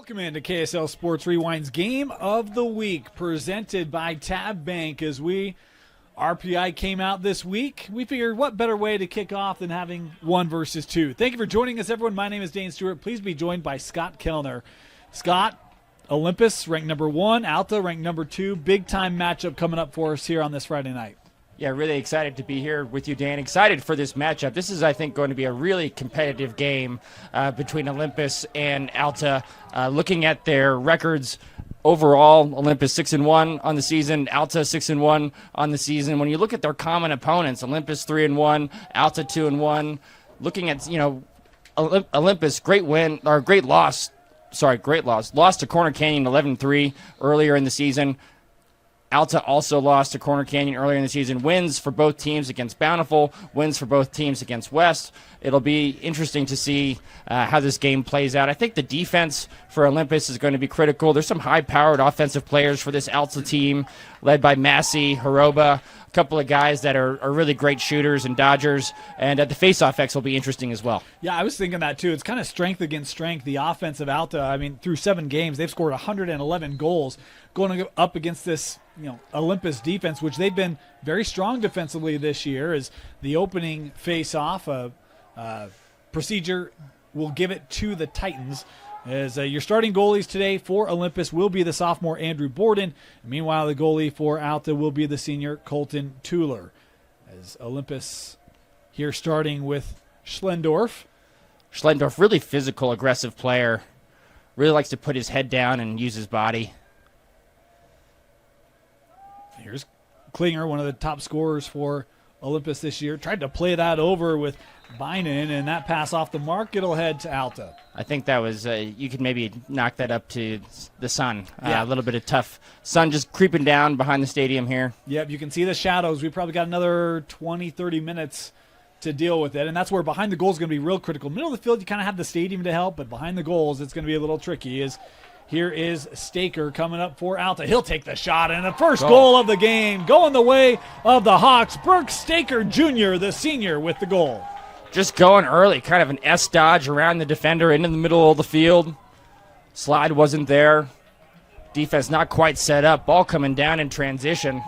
Welcome into KSL Sports Rewind's Game of the Week, presented by Tab Bank. As RPI came out this week, we figured what better way to kick off than having 1 versus 2. Thank you for joining us, everyone. My name is Dane Stewart. Please be joined by Scott Kellner. Scott, Olympus ranked number 1, Alta ranked number 2. Big-time matchup coming up for us here on this Friday night. Yeah, really excited to be here with you, Dan. Excited for this matchup. This is, I think, going to be a really competitive game between Olympus and Alta. Looking at their records overall, Olympus 6-1 on the season, Alta 6-1 on the season. When you look at their common opponents, Olympus 3-1, Alta 2-1. Looking at Olympus, great loss. Lost to Corner Canyon 11-3 earlier in the season. Alta also lost to Corner Canyon earlier in the season. Wins for both teams against Bountiful, wins for both teams against West. It'll be interesting to see how this game plays out. I think the defense for Olympus is going to be critical. There's some high-powered offensive players for this Alta team, led by Massey, Haroba, a couple of guys that are really great shooters and dodgers. And the face-off X will be interesting as well. Yeah, I was thinking that too. It's kind of strength against strength. The offense of Alta, I mean, through 7 games, they've scored 111 goals going up against this Olympus defense, which they've been very strong defensively this year. As the opening face-off procedure will give it to the Titans. As your starting goalies today for Olympus will be the sophomore Andrew Borden. Meanwhile, the goalie for Alta will be the senior Colton Tueller. As Olympus here starting with Schlendorf. Schlendorf, really physical, aggressive player. Really likes to put his head down and use his body. Here's Klinger, one of the top scorers for Olympus this year. Tried to play that over with Bynum, and that pass off the mark. It'll head to Alta. I think that was, you could maybe knock that up to the sun. Yeah. A little bit of tough sun just creeping down behind the stadium here. Yep, you can see the shadows. We probably got another 20, 30 minutes to deal with it, and that's where behind the goal is going to be real critical. Middle of the field, you kind of have the stadium to help, but behind the goals, it's going to be a little tricky. Here is Staker coming up for Alta. He'll take the shot, and the first goal of the game going the way of the Hawks. Brooke Staker Jr., the senior, with the goal. Just going early, kind of an S-dodge around the defender into the middle of the field. Slide wasn't there. Defense not quite set up. Ball coming down in transition,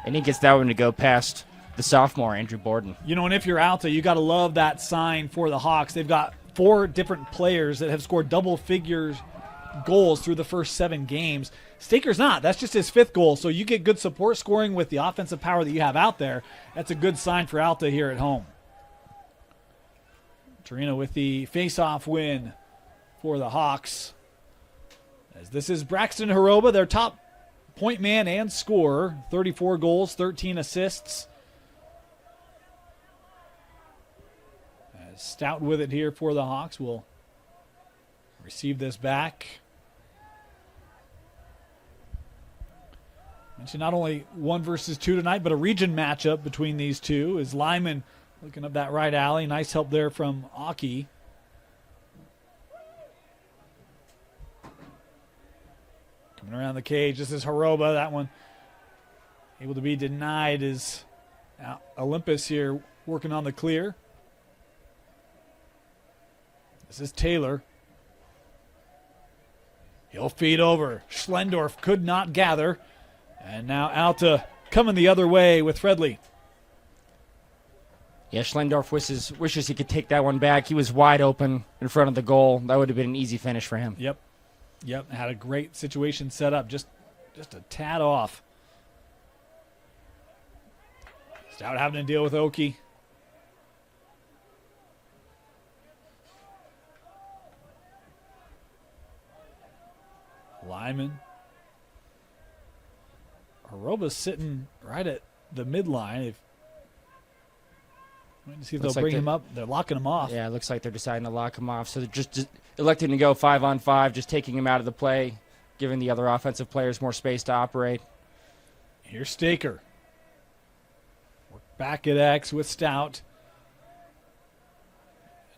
and he gets that one to go past the sophomore, Andrew Borden. And if you're Alta, you got to love that sign for the Hawks. They've got 4 different players that have scored double figures goals through the first 7 games. Staker's not. That's just his 5th goal. So you get good support scoring with the offensive power that you have out there. That's a good sign for Alta here at home. Torino with the face-off win for the Hawks. As this is Braxton Haroba, their top point man and scorer. 34 goals, 13 assists. As Stout with it here for the Hawks. Will receive this back. Mentioned not only 1 versus 2 tonight, but a region matchup between these two. Is Lyman looking up that right alley. Nice help there from Aki. Coming around the cage. This is Haroba. That one able to be denied. Is Olympus here working on the clear. This is Taylor. He'll feed over. Schlendorf could not gather. And now Alta coming the other way with Fredley. Yeah, Schlendorf wishes he could take that one back. He was wide open in front of the goal. That would have been an easy finish for him. Yep. Had a great situation set up. Just a tad off. Stout having to deal with Oki. Lyman. Haroba's sitting right at the midline. Waiting to see if they'll bring him up. They're locking him off. Yeah, it looks like they're deciding to lock him off. So they're just electing to go 5-on-5, just taking him out of the play, giving the other offensive players more space to operate. Here's Staker. Work back at X with Stout.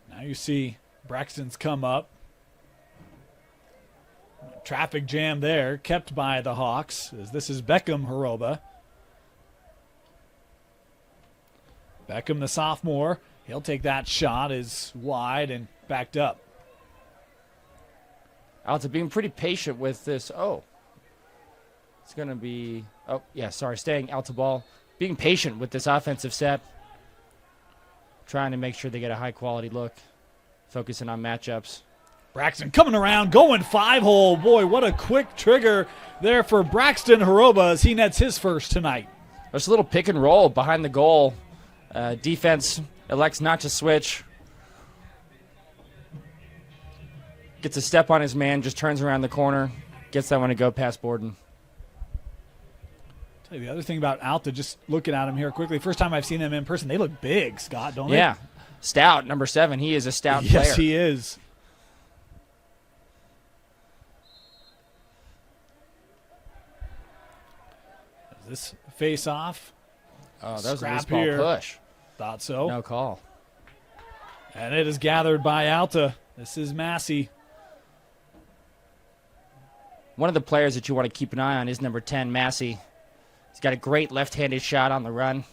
Now you see Braxton's come up. Traffic jam there, kept by the Hawks, as this is Beckham Haroba. Beckham, the sophomore, he'll take that shot, is wide and backed up. Alta being pretty patient with this. Oh, it's going to be, oh, yeah, sorry, staying Alta ball. Being patient with this offensive set. Trying to make sure they get a high-quality look. Focusing on matchups. Braxton coming around, going 5-hole. Boy, what a quick trigger there for Braxton Haroba as he nets his first tonight. There's a little pick and roll behind the goal. Defense elects not to switch. Gets a step on his man, just turns around the corner. Gets that one to go past Borden. Tell you the other thing about Alta, just looking at him here quickly, first time I've seen them in person, they look big, Scott, don't they? Yeah. Stout, number 7. He is a stout player. Yes, he is. This face off. Oh, that was a loose Scrap ball here. push. Thought so. No call. And it is gathered by Alta. This is Massey. One of the players that you want to keep an eye on is number 10, Massey. He's got a great left-handed shot on the run.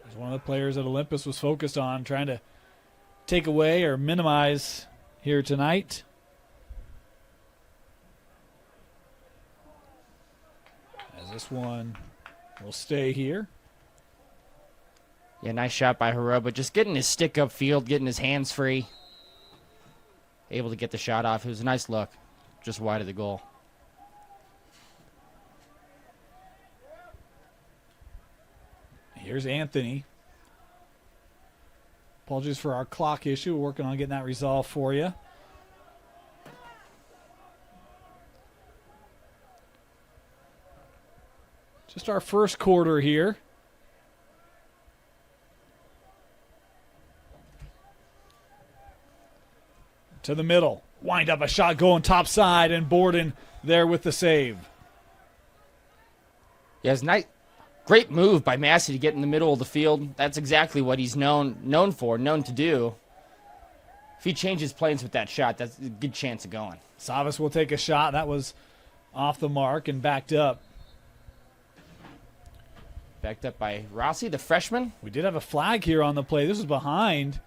He's one of the players that Olympus was focused on, trying to take away or minimize here tonight. As this one will stay here. Yeah, nice shot by Haroba. Just getting his stick upfield, getting his hands free. Able to get the shot off. It was a nice look. Just wide of the goal. Here's Anthony. Apologies for our clock issue. We're working on getting that resolved for you. Just our first quarter here. To the middle. Wind up a shot going top side, and Borden there with the save. Yeah, it's nice. Great move by Massey to get in the middle of the field. That's exactly what he's known to do. If he changes planes with that shot, that's a good chance of going. Savas will take a shot. That was off the mark and backed up. Backed up by Rossi, the freshman. We did have a flag here on the play. This was behind.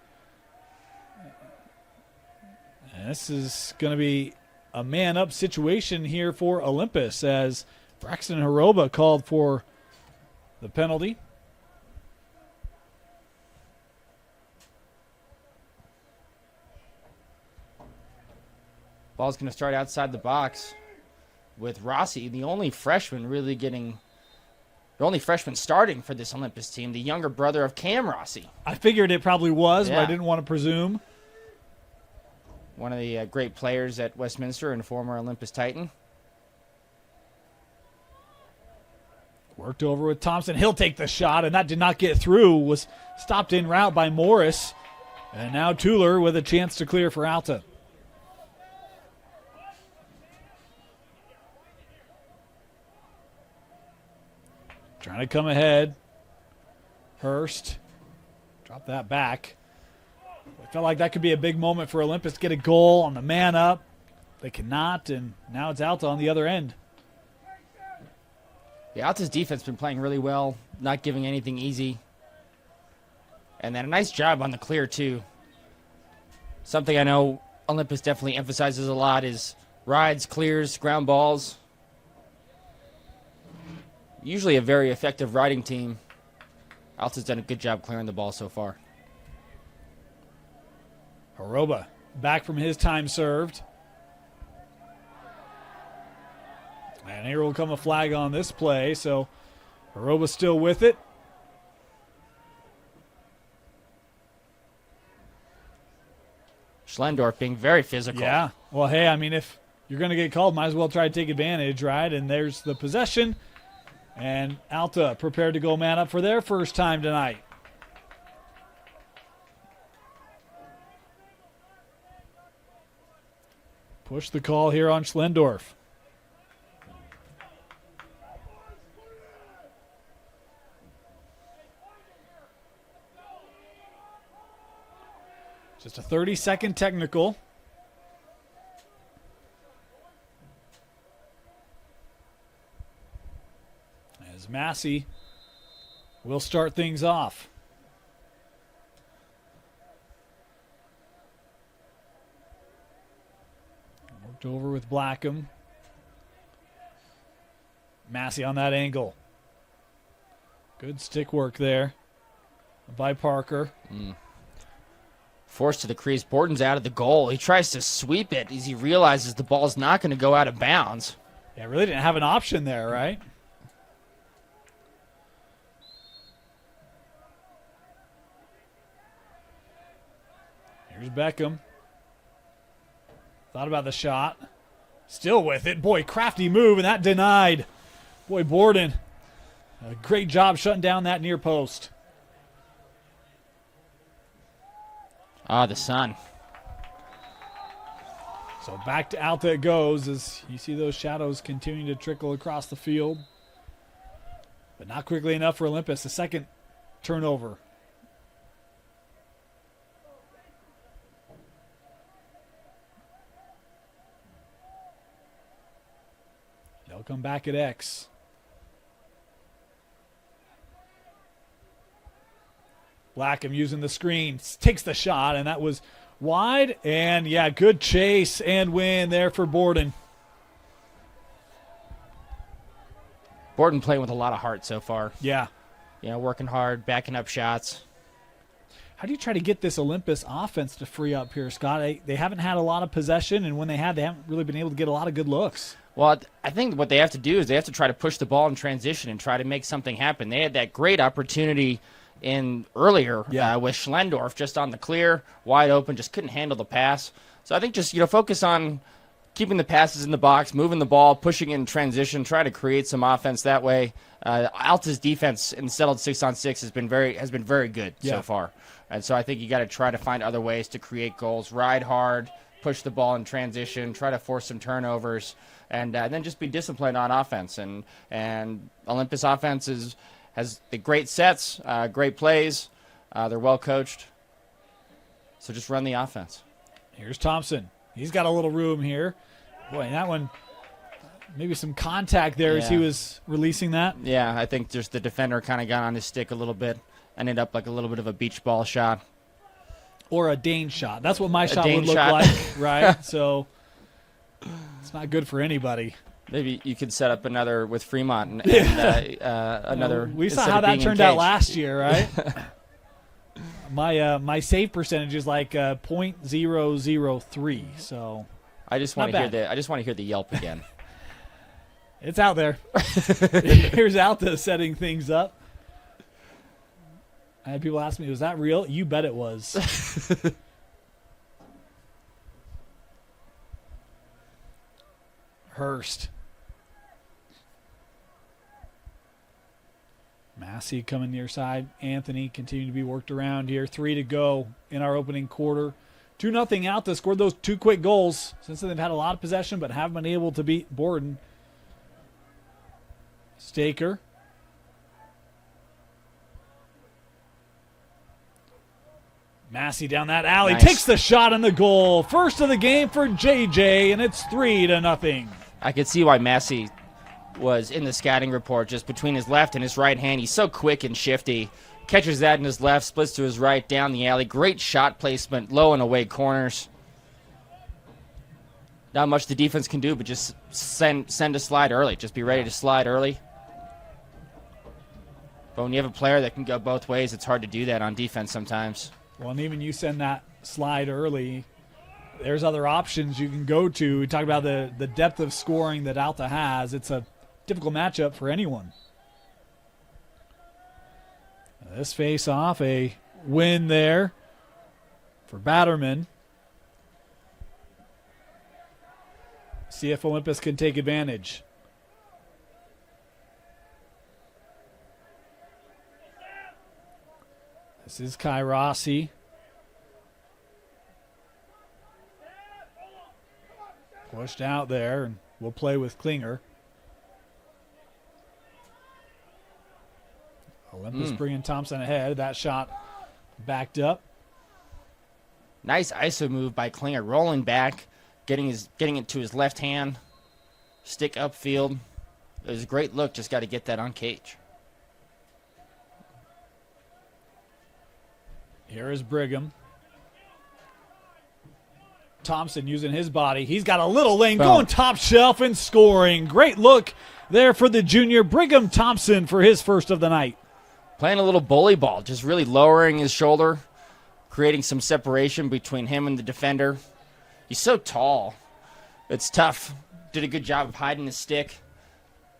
And this is going to be a man-up situation here for Olympus as Braxton Haroba called for the penalty. Ball's going to start outside the box with Rossi, the only freshman starting for this Olympus team, the younger brother of Cam Rossi. I figured it probably was, but Yeah. I didn't want to presume. One of the great players at Westminster and a former Olympus Titan. Worked over with Thompson. He'll take the shot, and that did not get through. Was stopped en route by Morris. And now Tuller with a chance to clear for Alta. Trying to come ahead. Hurst. Drop that back. I felt like that could be a big moment for Olympus to get a goal on the man up. They cannot, and now it's Alta on the other end. Yeah, Alta's defense has been playing really well, not giving anything easy. And then a nice job on the clear, too. Something I know Olympus definitely emphasizes a lot is rides, clears, ground balls. Usually a very effective riding team. Alta's done a good job clearing the ball so far. Haroba back from his time served. And here will come a flag on this play, so Haroba still with it. Schlendorf being very physical. Yeah. Well, hey, I mean, if you're going to get called, might as well try to take advantage, right? And there's the possession. And Alta prepared to go man up for their first time tonight. Push the call here on Schlendorf. Just a 30-second technical. As Massey will start things off. Worked over with Blackham. Massey on that angle. Good stick work there by Parker. Forced to the crease. Borden's out of the goal. He tries to sweep it as he realizes the ball's not going to go out of bounds. Yeah, really didn't have an option there, right? Here's Beckham. Thought about the shot. Still with it. Boy, crafty move, and that denied. Boy, Borden, a great job shutting down that near post. Ah, the sun. So back to Alta it goes as you see those shadows continuing to trickle across the field. But not quickly enough for Olympus. The second turnover. They'll come back at X. Blackham using the screen. Takes the shot, and that was wide. And, yeah, good chase and win there for Borden. Borden playing with a lot of heart so far. Yeah. You know, working hard, backing up shots. How do you try to get this Olympus offense to free up here, Scott? They haven't had a lot of possession, and when they have, they haven't really been able to get a lot of good looks. Well, I think what they have to do is they have to try to push the ball in transition and try to make something happen. They had that great opportunity in earlier with Schlendorf just on the clear, wide open, just couldn't handle the pass. So I think just, focus on keeping the passes in the box, moving the ball, pushing in transition, try to create some offense that way. Alta's defense in settled 6-on-6 has been very good so far. And so I think you got to try to find other ways to create goals, ride hard, push the ball in transition, try to force some turnovers, and then just be disciplined on offense. And Olympus offense has the great sets, great plays. They're well coached. So just run the offense. Here's Thompson. He's got a little room here. Boy, that one, maybe some contact there as he was releasing that. Yeah, I think just the defender kind of got on his stick a little bit. Ended up like a little bit of a beach ball shot. Or a Dane shot. That's what my shot would look like, right? So it's not good for anybody. Maybe you could set up another with Fremont and another. We saw how that turned out last year, right? My save percentage is like .003. So I just want to hear the yelp again. It's out there. Here's Alta setting things up. I had people ask me, was that real? You bet it was. Hurst. Massey coming near side. Anthony continuing to be worked around here. 3 to go in our opening quarter. 2-0 Alta. Scored those 2 quick goals. Since then they've had a lot of possession, but haven't been able to beat Borden. Staker. Massey down that alley. Nice. Takes the shot on the goal. First of the game for JJ, and it's 3-0. I could see why Massey was in the scouting report, just between his left and his right hand. He's so quick and shifty. Catches that in his left, splits to his right, down the alley. Great shot placement, low and away corners. Not much the defense can do, but just send a slide early. Just be ready to slide early. But when you have a player that can go both ways, it's hard to do that on defense sometimes. Well, and even you send that slide early, there's other options you can go to. We talk about the depth of scoring that Alta has. It's a difficult matchup for anyone. This face-off, a win there for Batterman. See if Olympus can take advantage. This is Kai Rossi. Pushed out there, and we'll play with Klinger. Olympus bringing Thompson ahead. That shot backed up. Nice iso move by Klinger, rolling back, getting it to his left hand, stick upfield. It was a great look. Just got to get that on cage. Here is Brigham. Thompson using his body. He's got a little lane, Boom. going top shelf and scoring. Great look there for the junior Brigham Thompson for his first of the night. Playing a little bully ball, just really lowering his shoulder, creating some separation between him and the defender. He's so tall. It's tough. Did a good job of hiding his stick,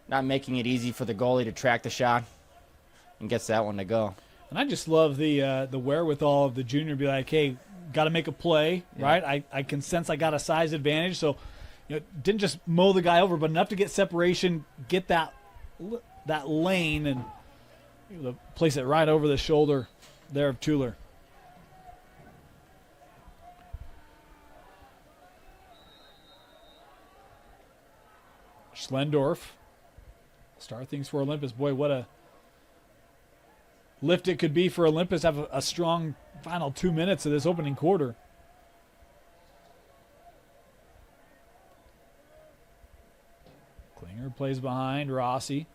not making it easy for the goalie to track the shot, and gets that one to go. And I just love the wherewithal of the junior to be like, hey, got to make a play, right? I can sense I got a size advantage, so didn't just mow the guy over, but enough to get separation, get that lane, and place it right over the shoulder there of Tuller. Schlendorf start things for Olympus. Boy, what a lift it could be for Olympus to have a strong final 2 minutes of this opening quarter. Klinger plays behind Rossi.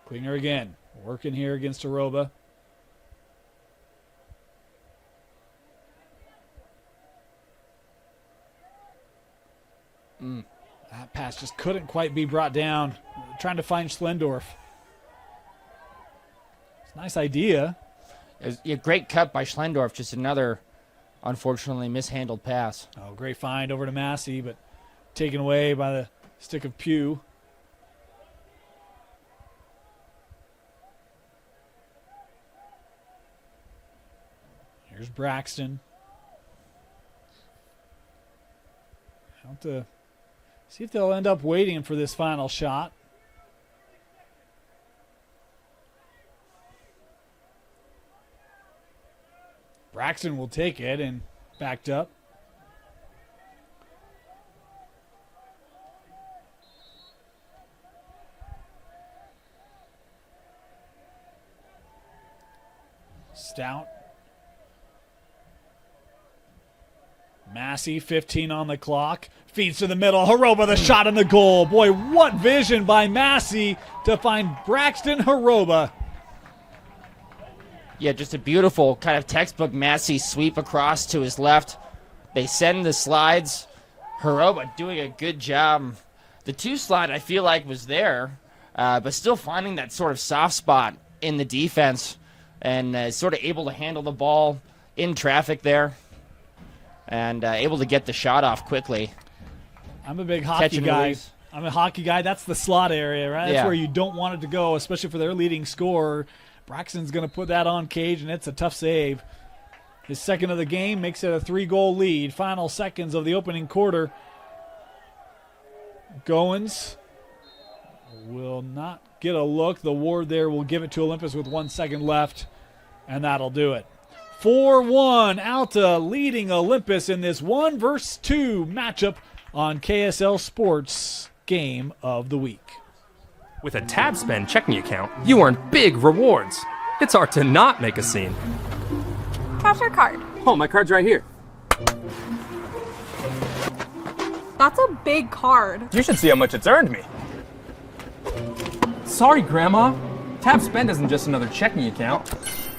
Klinger again, working here against Aroba. That pass just couldn't quite be brought down. Trying to find Schlendorf. It's a nice idea. It was a great cut by Schlendorf, just another, unfortunately, mishandled pass. Oh, great find over to Massey, but taken away by the stick of Pugh. Here's Braxton. Have to see if they'll end up waiting for this final shot. Braxton will take it and backed up. Stout. Massey, 15 on the clock. Feeds to the middle. Haroba, the shot in the goal. Boy, what vision by Massey to find Braxton Haroba. Yeah, just a beautiful kind of textbook Massey sweep across to his left. They send the slides. Haroba doing a good job. The two slide I feel like was there, but still finding that sort of soft spot in the defense and sort of able to handle the ball in traffic there and able to get the shot off quickly. I'm a big hockey guy. I'm a hockey guy. That's the slot area, right? That's where you don't want it to go, especially for their leading scorer. Braxton's going to put that on cage, and it's a tough save. His second of the game makes it a 3-goal lead. Final seconds of the opening quarter. Goins will not get a look. The Ward there will give it to Olympus with 1 second left, and that'll do it. 4-1, Alta leading Olympus in this 1-versus-2 matchup on KSL Sports Game of the Week. With a TabSpend checking account, you earn big rewards. It's hard to not make a scene. Cash or card? Oh, my card's right here. That's a big card. You should see how much it's earned me. Sorry, Grandma. TabSpend isn't just another checking account.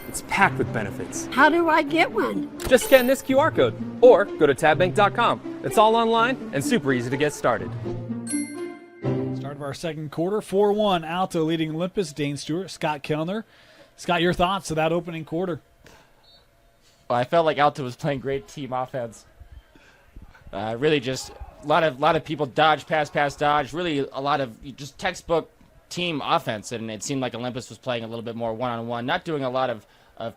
It's packed with benefits. How do I get one? Just scan this QR code or go to tabbank.com. It's all online and super easy to get started. Start of our second quarter, 4-1, Alta leading Olympus. Dane Stewart, Scott Kellner. Scott, your thoughts of that opening quarter? Well, I felt like Alta was playing great team offense. Really just a lot of people dodge, pass, dodge. Really a lot of just textbook team offense, and it seemed like Olympus was playing a little bit more one-on-one, not doing a lot of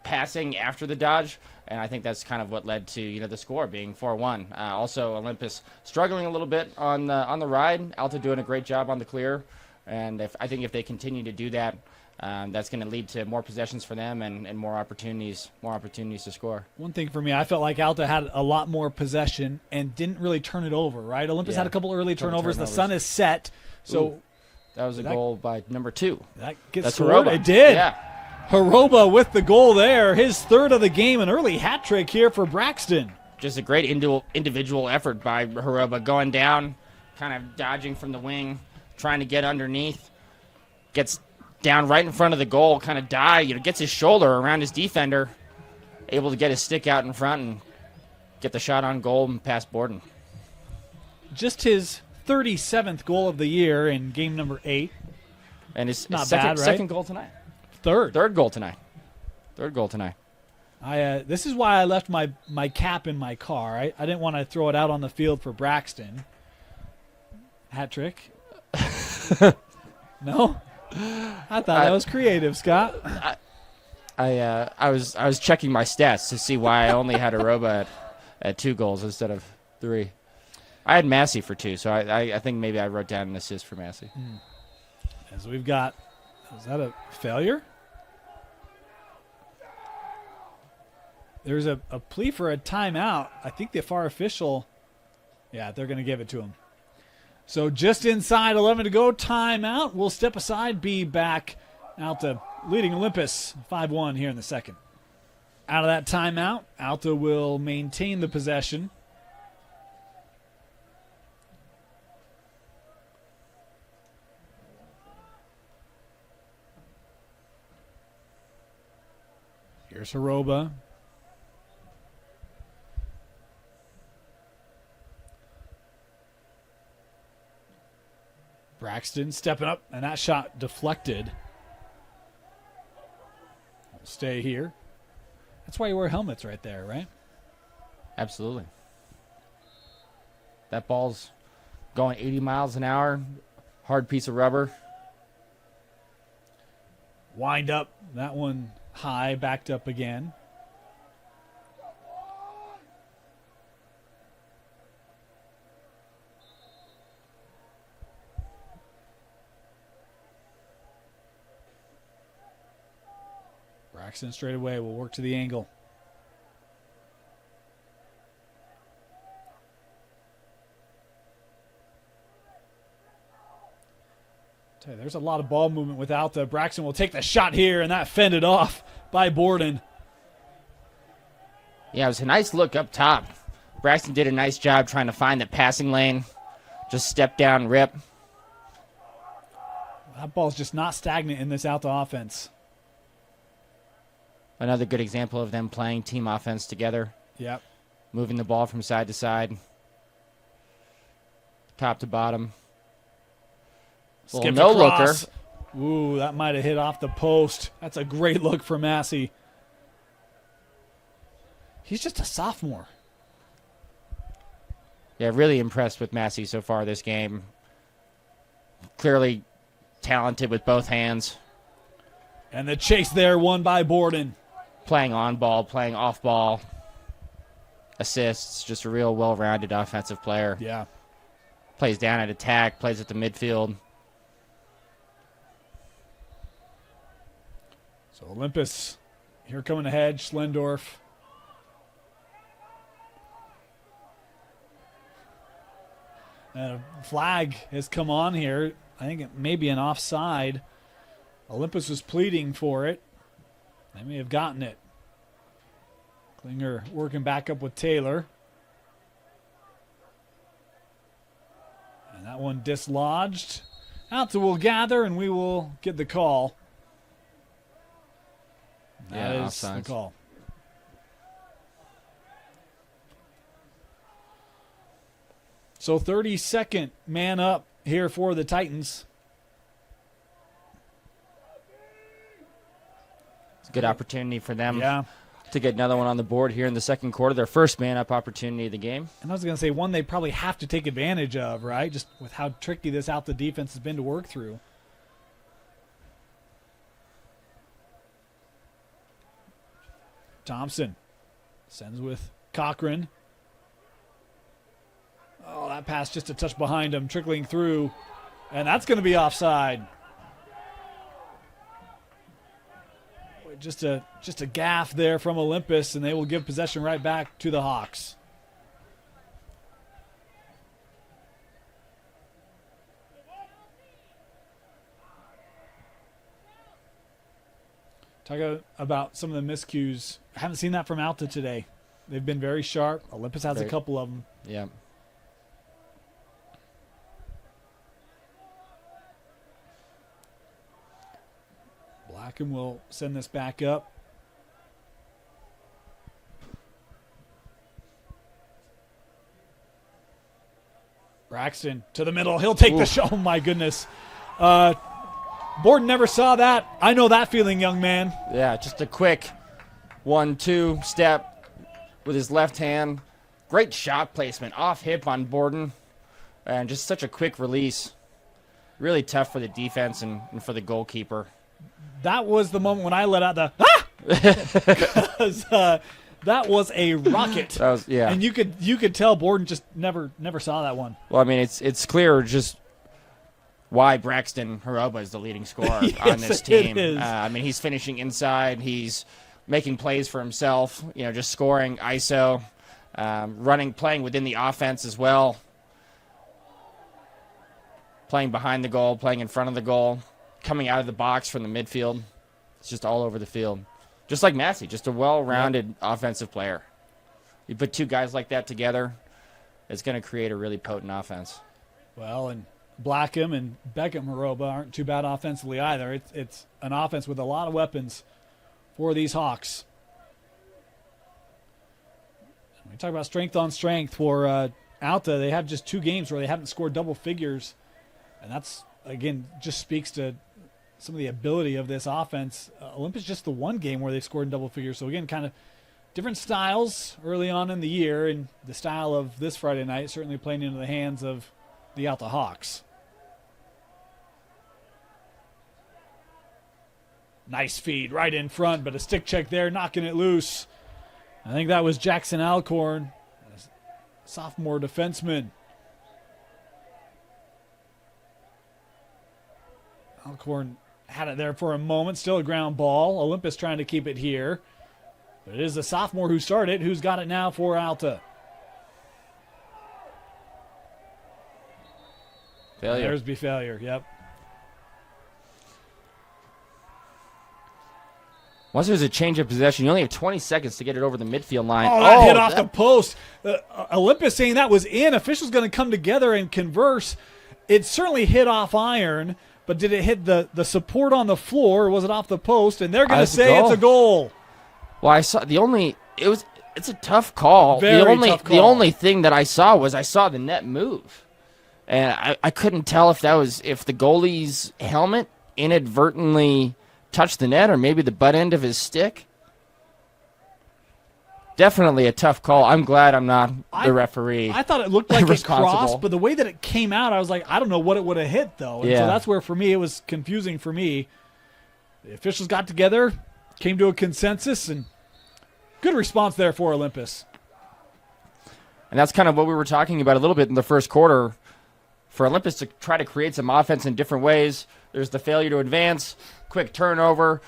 passing after the dodge, and I think that's kind of what led to the score being 4-1. Also, Olympus struggling a little bit on the ride. Alta doing a great job on the clear, and I think if they continue to do that, that's going to lead to more possessions for them and more opportunities to score. One thing for me, I felt like Alta had a lot more possession and didn't really turn it over, right? Olympus had a couple early turnovers. The sun is set, so that was a goal by number 2. That's scored. It did. Yeah. Haroba with the goal there. His third of the game, an early hat trick here for Braxton. Just a great individual effort by Haroba, going down, kind of dodging from the wing trying to get underneath. Gets down right in front of the goal, kind of gets his shoulder around his defender, able to get his stick out in front and get the shot on goal and pass Borden. Just his 37th goal of the year in game number 8. And his Not second, bad, right? second goal tonight. Third. Third goal tonight. This is why I left my cap in my car. I didn't want to throw it out on the field for Braxton. Hat trick? No? I thought that was creative, Scott. I was checking my stats to see why I only had Aroba at 2 goals instead of 3. I had Massey for 2, so I think maybe I wrote down an assist for Massey. As we've got, is that a failure? There's a plea for a timeout. I think the FAR official, they're going to give it to him. So just inside 11 to go, timeout. We'll step aside, be back. Alta leading Olympus 5-1 here in the second. Out of that timeout, Alta will maintain the possession. Here's Haroba. Braxton stepping up, and that shot deflected. We'll stay here. That's why you wear helmets right there, right? Absolutely. That ball's going 80 miles an hour. Hard piece of rubber. Wind up. That one high, backed up again. Braxton straight away will work to the angle. Tell you, there's a lot of ball movement without the Braxton will take the shot here, and that fended off by Borden. Yeah, it was a nice look up top. Braxton did a nice job trying to find the passing lane. Just step down, rip. That ball's just not stagnant in this Alta offense. Another good example of them playing team offense together. Yep. Moving the ball from side to side. Top to bottom. Skip no-looker. Ooh, that might have hit off the post. That's a great look for Massey. He's just a sophomore. Yeah, really impressed with Massey so far this game. Clearly talented with both hands. And the chase there won by Borden. Playing on ball, playing off ball. Assists, just a real well-rounded offensive player. Yeah. Plays down at attack, plays at the midfield. So Olympus here coming ahead, Schlendorf. And a flag has come on here. I think it may be an offside. Olympus was pleading for it. They may have gotten it. Klinger working back up with Taylor. And that one dislodged. Alta will gather, and we will get the call. That is offsides. the call. So 32nd man up here for the Titans. It's a good opportunity for them Yeah. to get another one on the board here in the second quarter. Their first man-up opportunity of the game. And I was going to say one they probably have to take advantage of, right? Just with how tricky this Alta defense has been to work through. Thompson sends with Cochran. Oh, that pass just a touch behind him, trickling through. And that's going to be offside. Just a gaff there from Olympus, and they will give possession right back to the Hawks. Talk about some of the miscues. I haven't seen that from Alta today. They've been very sharp. Olympus has a couple of them. Yeah. Blackham will send this back up. Braxton to the middle. He'll take the shot. Oh, my goodness. Borden never saw that. I know that feeling, young man. Yeah, just a quick 1-2 step with his left hand. Great shot placement off hip on Borden. And just such a quick release. Really tough for the defense and for the goalkeeper. That was the moment when I let out the because that was a rocket. That was, yeah. And you could tell Borden just never saw that one. Well, I mean, it's clear just why Braxton Haroba is the leading scorer Yes, on this team. it is. I mean, he's finishing inside. He's making plays for himself. Just scoring ISO, playing within the offense as well. Playing behind the goal, playing in front of the goal, coming out of the box from the midfield. It's just all over the field. Just like Massey, just a well-rounded offensive player. You put two guys like that together, it's going to create a really potent offense. Well, and Blackham and Beckham Haroba aren't too bad offensively either. It's an offense with a lot of weapons for these Hawks. We talk about strength on strength for Alta. They have just 2 games where they haven't scored double figures. And that's, again, just speaks to some of the ability of this offense. Olympus just the 1 game where they scored in double figures. So, again, kind of different styles early on in the year. And the style of this Friday night certainly playing into the hands of the Alta Hawks. Nice feed right in front, but a stick check there, knocking it loose. I think that was Jackson Alcorn, sophomore defenseman. Alcorn had it there for a moment. Still a ground ball. Olympus trying to keep it here. But it is the sophomore who started, who's got it now for Alta. Failure. There's be failure, yep. Once there's a change of possession, you only have 20 seconds to get it over the midfield line. Oh, that hit off the post. Olympus saying that was in. Officials going to come together and converse. It certainly hit off iron. But did it hit the support on the floor, or was it off the post? And they're going to say it's a goal. Well, I saw it's a tough call. Very tough call. The only thing that I saw the net move. And I couldn't tell if the goalie's helmet inadvertently touched the net or maybe the butt end of his stick. Definitely a tough call. I'm glad I'm not the referee. I thought it looked like it crossed, Responsible. but the way that it came out, I was like, I don't know what it would have hit, though. And so that's where, for me, it was confusing for me. The officials got together, came to a consensus, and good response there for Olympus. And that's kind of what we were talking about a little bit in the first quarter. For Olympus to try to create some offense in different ways, there's the failure to advance, quick turnover,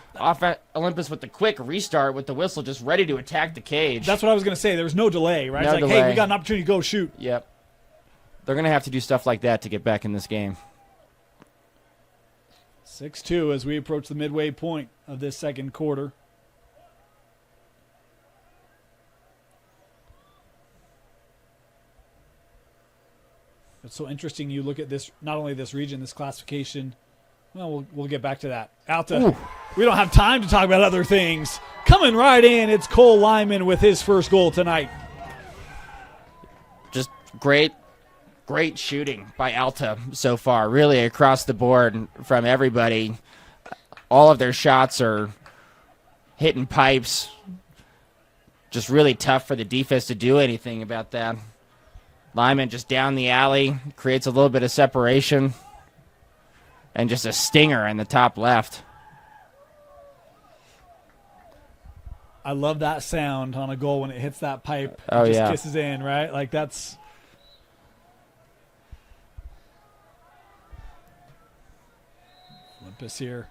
Olympus with the quick restart with the whistle just ready to attack the cage. That's what I was going to say. There was no delay, right? No It's like, delay. hey, we got an opportunity to go shoot. Yep. They're going to have to do stuff like that to get back in this game. 6-2 as we approach the midway point of this second quarter. It's so interesting. You look at this, not only this region, this classification. Well, we'll get back to that. Alta, we don't have time to talk about other things. Coming right in, it's Cole Lyman with his first goal tonight. Just great shooting by Alta so far, really across the board from everybody. All of their shots are hitting pipes. Just really tough for the defense to do anything about that. Lyman just down the alley, creates a little bit of separation, and just a stinger in the top left. I love that sound on a goal when it hits that pipe. Oh, It just yeah. kisses in, right? Like that's... Olympus here.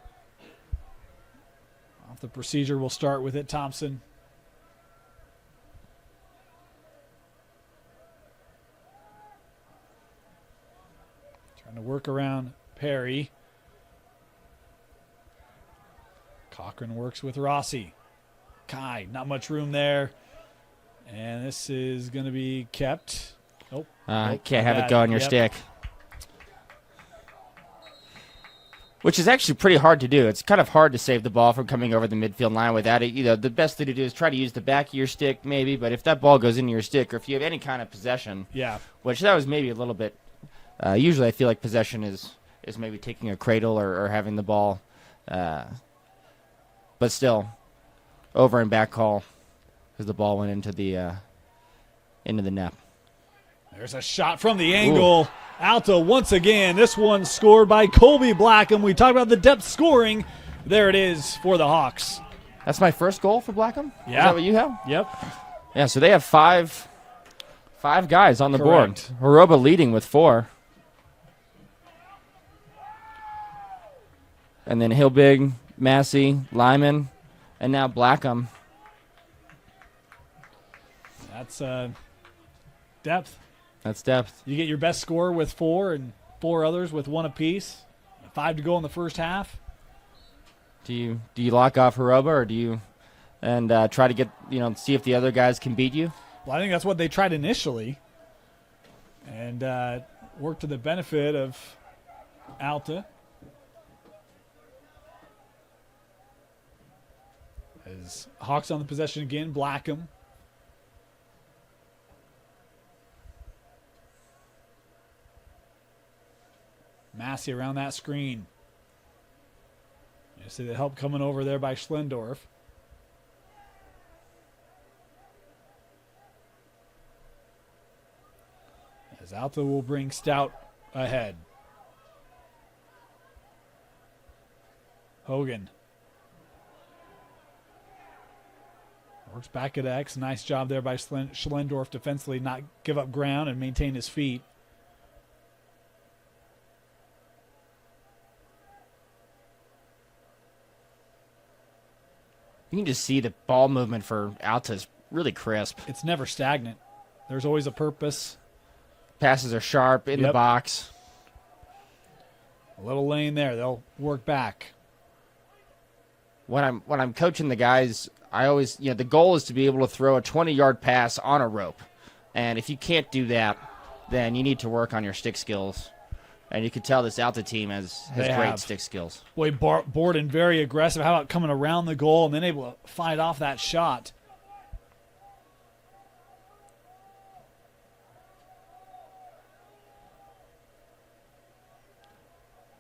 Off the procedure, we'll start with it. Thompson. Trying to work around Perry. Cochran works with Rossi. Kai, not much room there. And this is going to be kept. Nope. Can't have it go on your stick. which is actually pretty hard to do. It's kind of hard to save the ball from coming over the midfield line without it. The best thing to do is try to use the back of your stick maybe, but if that ball goes into your stick or if you have any kind of possession, which that was maybe a little bit, usually I feel like possession is maybe taking a cradle or having the ball, but still, over and back call because the ball went into the net. There's a shot from the angle. Ooh. Alta once again. This one scored by Colby Blackham. We talked about the depth scoring. There it is for the Hawks. That's my first goal for Blackham? Yeah. Is that what you have? Yep. Yeah, so they have five guys on the Correct. board. Horoba leading with 4. And then Hilbig, Massey, Lyman, and now Blackham. That's depth. That's depth. You get your best scorer with 4 and 4 others with 1 apiece. 5 to go in the first half. Do you lock off Horoba or do you try to get see if the other guys can beat you? Well, I think that's what they tried initially, and worked to the benefit of Alta. As Hawks on the possession again, Blackham. Massey around that screen. You see the help coming over there by Schlendorf. As Alta will bring Stout ahead. Hogan. Works back at X. Nice job there by Schlendorf defensively, not give up ground and maintain his feet. You can just see the ball movement for Alta is really crisp. It's never stagnant. There's always a purpose. Passes are sharp in the box. A little lane there. They'll work back. When I'm coaching the guys, I always the goal is to be able to throw a 20-yard pass on a rope. And if you can't do that, then you need to work on your stick skills. And you can tell this Alta team has great stick skills. Boy, Borden very aggressive. How about coming around the goal and then able to fight off that shot?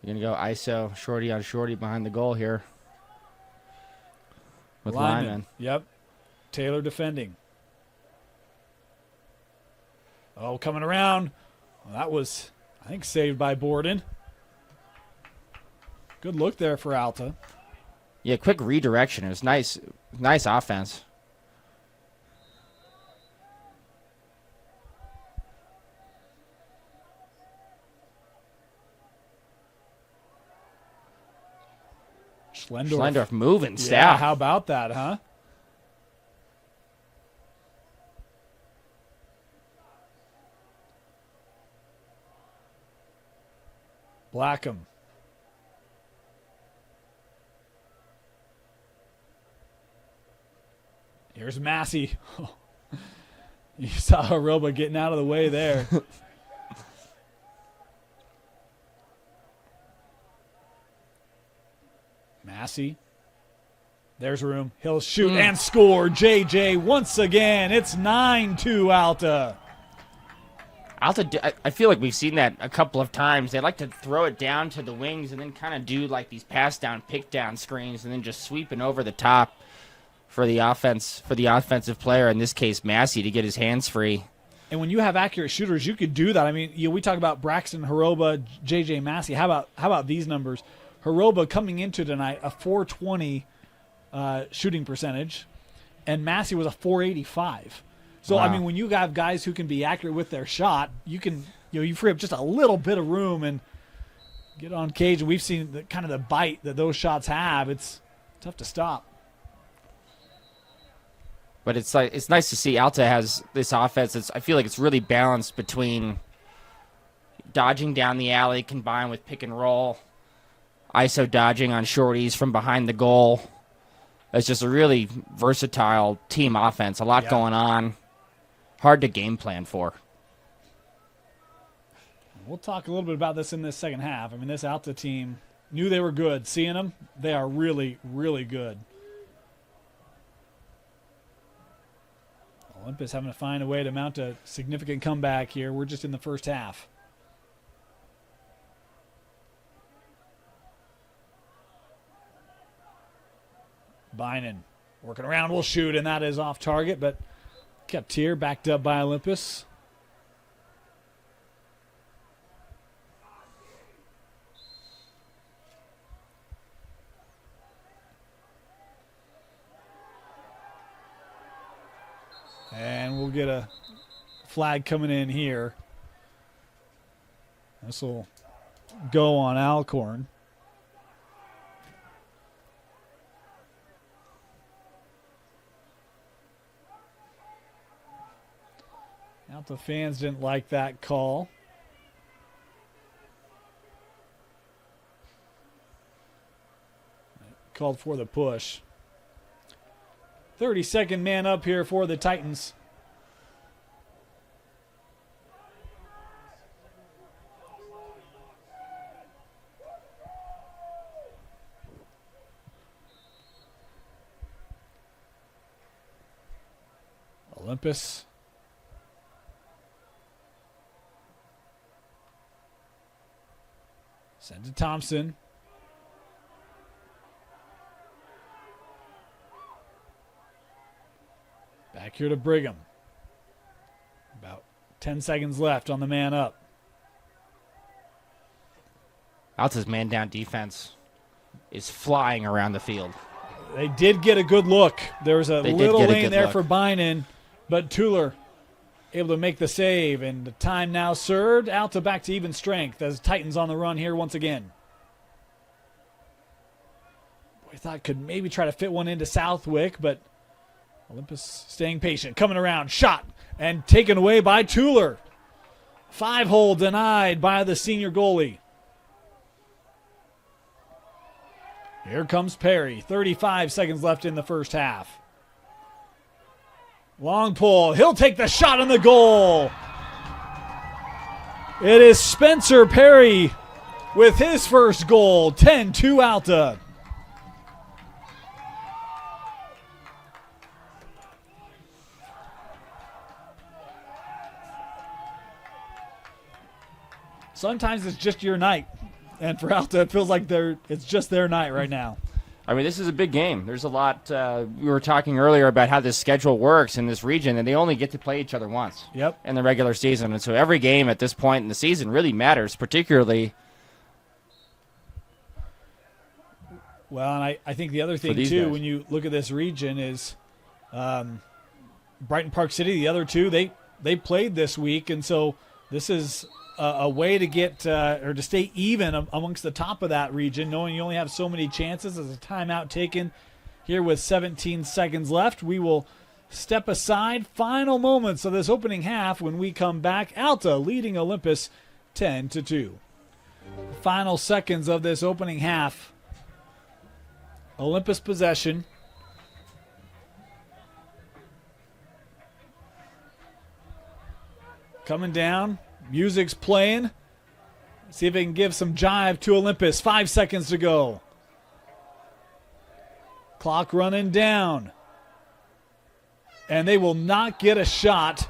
You're going to go ISO, shorty on shorty behind the goal here. With Lyman. Yep. Taylor defending. Oh, coming around. Well, that was, I think, saved by Borden. Good look there for Alta. Yeah, quick redirection. It was nice offense. Schlendorf moving staff. Yeah, how about that, huh? Blackham. Here's Massey. You saw Horoba getting out of the way there. Massey. There's room. He'll shoot and score. JJ once again. It's 9-2 Alta. Alta, I feel like we've seen that a couple of times. They like to throw it down to the wings and then kind of do like these pass down, pick down screens and then just sweeping over the top for the offense, for the offensive player, in this case Massey, to get his hands free. And when you have accurate shooters, you could do that. I mean, we talk about Braxton, Horoba, JJ Massey. How about these numbers? Horoba coming into tonight a 420 shooting percentage, and Massey was a 485. So wow. I mean, when you have guys who can be accurate with their shot, you can you free up just a little bit of room and get on cage. And we've seen the kind of the bite that those shots have. It's tough to stop. But it's nice to see Alta has this offense. I feel like it's really balanced between dodging down the alley combined with pick and roll. ISO dodging on shorties from behind the goal. It's just a really versatile team offense. A lot going on. Hard to game plan for. We'll talk a little bit about this in this second half. I mean, this Alta team knew they were good. Seeing them, they are really, really good. Olympus having to find a way to mount a significant comeback here. We're just in the first half. Bynum working around, will shoot, and that is off target, but kept here, backed up by Olympus. And we'll get a flag coming in here. This will go on Alcorn. Alta fans didn't like that call. Called for the push. 32nd man up here for the Titans. Olympus. Send to Thompson. Back here to Brigham. About 10 seconds left on the man up. Alta's man-down defense is flying around the field. They did get a good look. There was a little lane there for Bynum, but Tuller able to make the save, and the time now served. Alta back to even strength as Titans on the run here once again. Boy, thought could maybe try to fit one into Southwick, but Olympus staying patient. Coming around, shot, and taken away by Tuller. 5-hole denied by the senior goalie. Here comes Perry. 35 seconds left in the first half. Long pull. He'll take the shot on the goal. It is Spencer Perry with his first goal. 10-2 Alta. Sometimes it's just your night. And for Alta, it feels like it's just their night right now. I mean, this is a big game. There's a lot. We were talking earlier about how this schedule works in this region, and they only get to play each other once in the regular season. And so every game at this point in the season really matters, particularly. Well, and I think the other thing, too, guys, when you look at this region is Brighton Park City, the other two, they played this week. And so this is a way to get or to stay even amongst the top of that region, knowing you only have so many chances. As a timeout taken here with 17 seconds left, we will step aside. Final moments of this opening half when we come back. Alta leading Olympus 10-2. Final seconds of this opening half. Olympus possession. Coming down. Music's playing. See if they can give some jive to Olympus. 5 seconds to go. Clock running down. And they will not get a shot.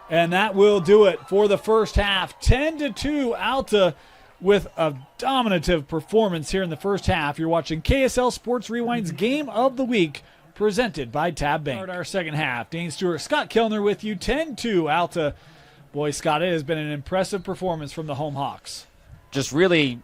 And that will do it for the first half. 10-2 Alta with a dominative performance here in the first half. You're watching KSL Sports Rewind's Game of the Week presented by Tab Bank. Start our second half. Dane Stewart, Scott Kellner with you. 10-2 Alta. Boy, Scott, it has been an impressive performance from the home Hawks. Just really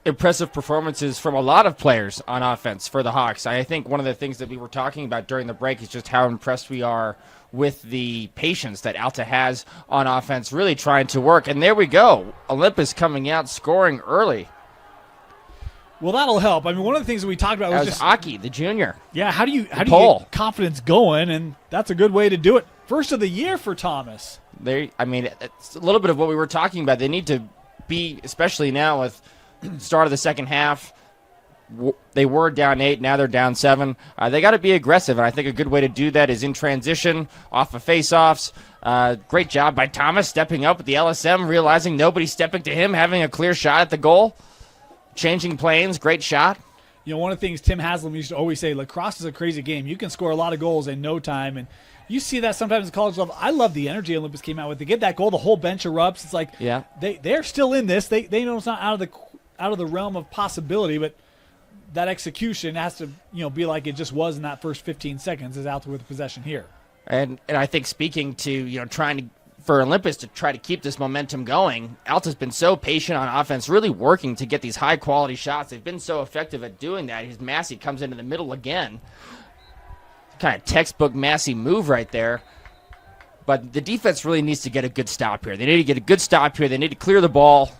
impressive performances from a lot of players on offense for the Hawks. I think one of the things that we were talking about during the break is just how impressed we are with the patience that Alta has on offense, really trying to work. And there we go. Olympus coming out, scoring early. Well, that'll help. I mean, one of the things that we talked about was just Aki, the junior. Yeah, how do you get confidence going? And that's a good way to do it. First of the year for Thomas. It's a little bit of what we were talking about. They need to be, especially now with start of the second half, they were down 8, now they're down 7. They got to be aggressive, and I think a good way to do that is in transition, off of face-offs. Great job by Thomas stepping up with the LSM, realizing nobody's stepping to him, having a clear shot at the goal. changing planes, great shot. You know, one of the things Tim Haslam used to always say, lacrosse is a crazy game. You can score a lot of goals in no time, and you see that sometimes at college level. I love the energy Olympus came out with. They get that goal, the whole bench erupts. It's like they're still in this. They know it's not out of the realm of possibility, but that execution has to be like it just was in that first 15 seconds as Alta with possession here. And I think speaking to trying for Olympus to try to keep this momentum going, Alta's been so patient on offense, really working to get these high-quality shots. They've been so effective at doing that. His Massey comes into the middle again. Kind of textbook Massey move right there. But the defense really needs to get a good stop here. They need to get a good stop here. They need to clear the ball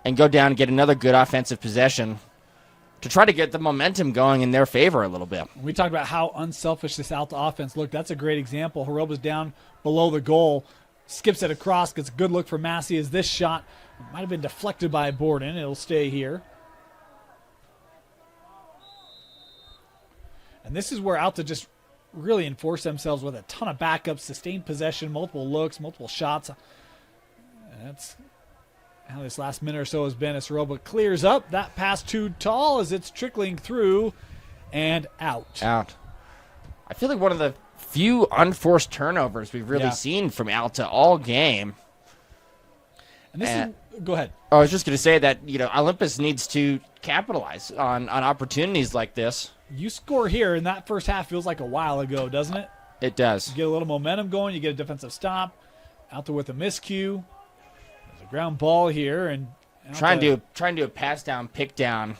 and go down and get another good offensive possession to try to get the momentum going in their favor a little bit. We talked about how unselfish this Alta offense looked. That's a great example. Heroba's down below the goal. Skips it across, gets a good look for Massey as this shot might have been deflected by Borden. It'll stay here. And this is where Alta just really enforced themselves with a ton of backups, sustained possession, multiple looks, multiple shots. And that's how this last minute or so has been as Heroba clears up. That pass too tall as it's trickling through and out. Out. I feel like one of the few unforced turnovers we've really seen from Alta all game. And this is, go ahead. I was just going to say that Olympus needs to capitalize on opportunities like this. You score here, and that first half feels like a while ago, doesn't it? It does. You get a little momentum going. You get a defensive stop. Alta with a miscue. There's a ground ball here, and trying to do a pass down, pick down,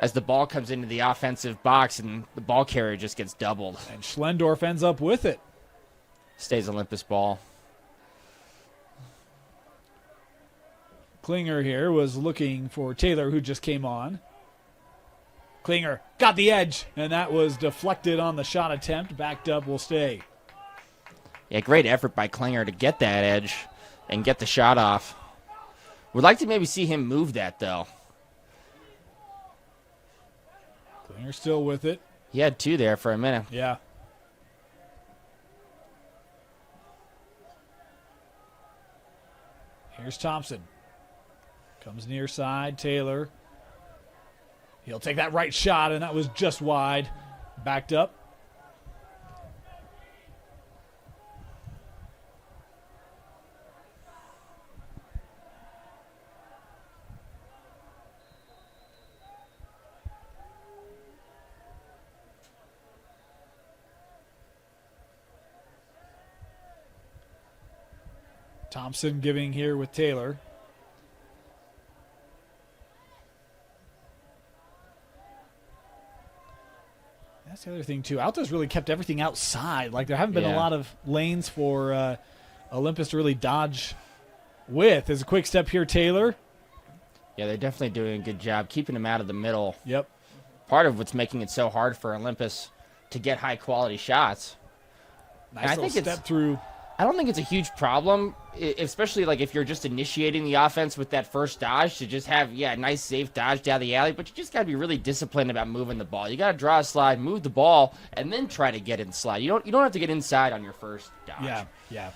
as the ball comes into the offensive box and the ball carrier just gets doubled. And Schlendorf ends up with it. Stays Olympus ball. Klinger here was looking for Taylor, who just came on. Klinger got the edge, and that was deflected on the shot attempt. Backed up, will stay. Yeah, great effort by Klinger to get that edge and get the shot off. Would like to maybe see him move that, though. Klinger still with it. He had two there for a minute. Yeah. Here's Thompson. Comes near side. Taylor. He'll take that right shot, and that was just wide. Backed up. Thompson giving here with Taylor. That's the other thing, too. Alta's really kept everything outside. Like, there haven't been a lot of lanes for Olympus to really dodge with. There's a quick step here, Taylor. Yeah, they're definitely doing a good job keeping him out of the middle. Yep. Part of what's making it so hard for Olympus to get high-quality shots. Nice little step through. I don't think it's a huge problem, especially like if you're just initiating the offense with that first dodge to just have, a nice safe dodge down the alley, but you just got to be really disciplined about moving the ball. You got to draw a slide, move the ball, and then try to get in slide. You don't have to get inside on your first dodge. Yeah.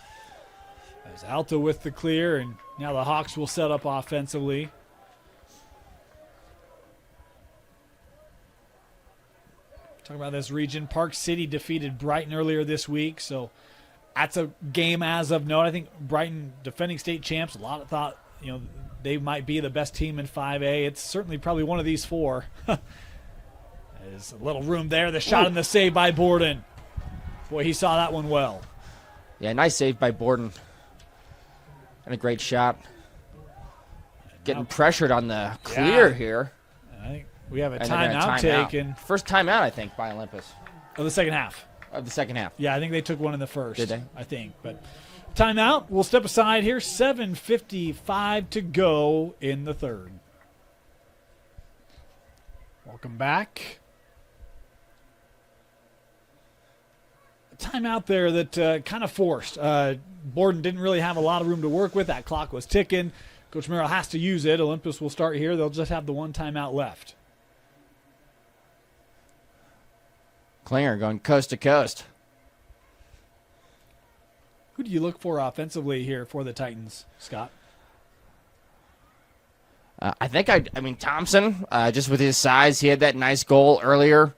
There's Alta with the clear, and now the Hawks will set up offensively. Talking about this region, Park City defeated Brighton earlier this week, so that's a game as of note. I think Brighton, defending state champs, a lot of thought, they might be the best team in 5A. It's certainly probably one of these four. There's a little room there. The shot and the save by Borden. Boy, he saw that one well. Yeah, nice save by Borden. And a great shot. Getting pressured on the clear here. I think we have a timeout taken. First timeout, I think, by Olympus. Of the second half. Of the second half. Yeah, I think they took one in the first. Did they? I think. But timeout. We'll step aside here. 7:55 to go in the third. Welcome back. A timeout there that kind of forced. Borden didn't really have a lot of room to work with. That clock was ticking. Coach Merrill has to use it. Olympus will start here. They'll just have the one timeout left. Klinger going coast to coast. Who do you look for offensively here for the Titans, Scott? I mean, Thompson, just with his size, he had that nice goal earlier.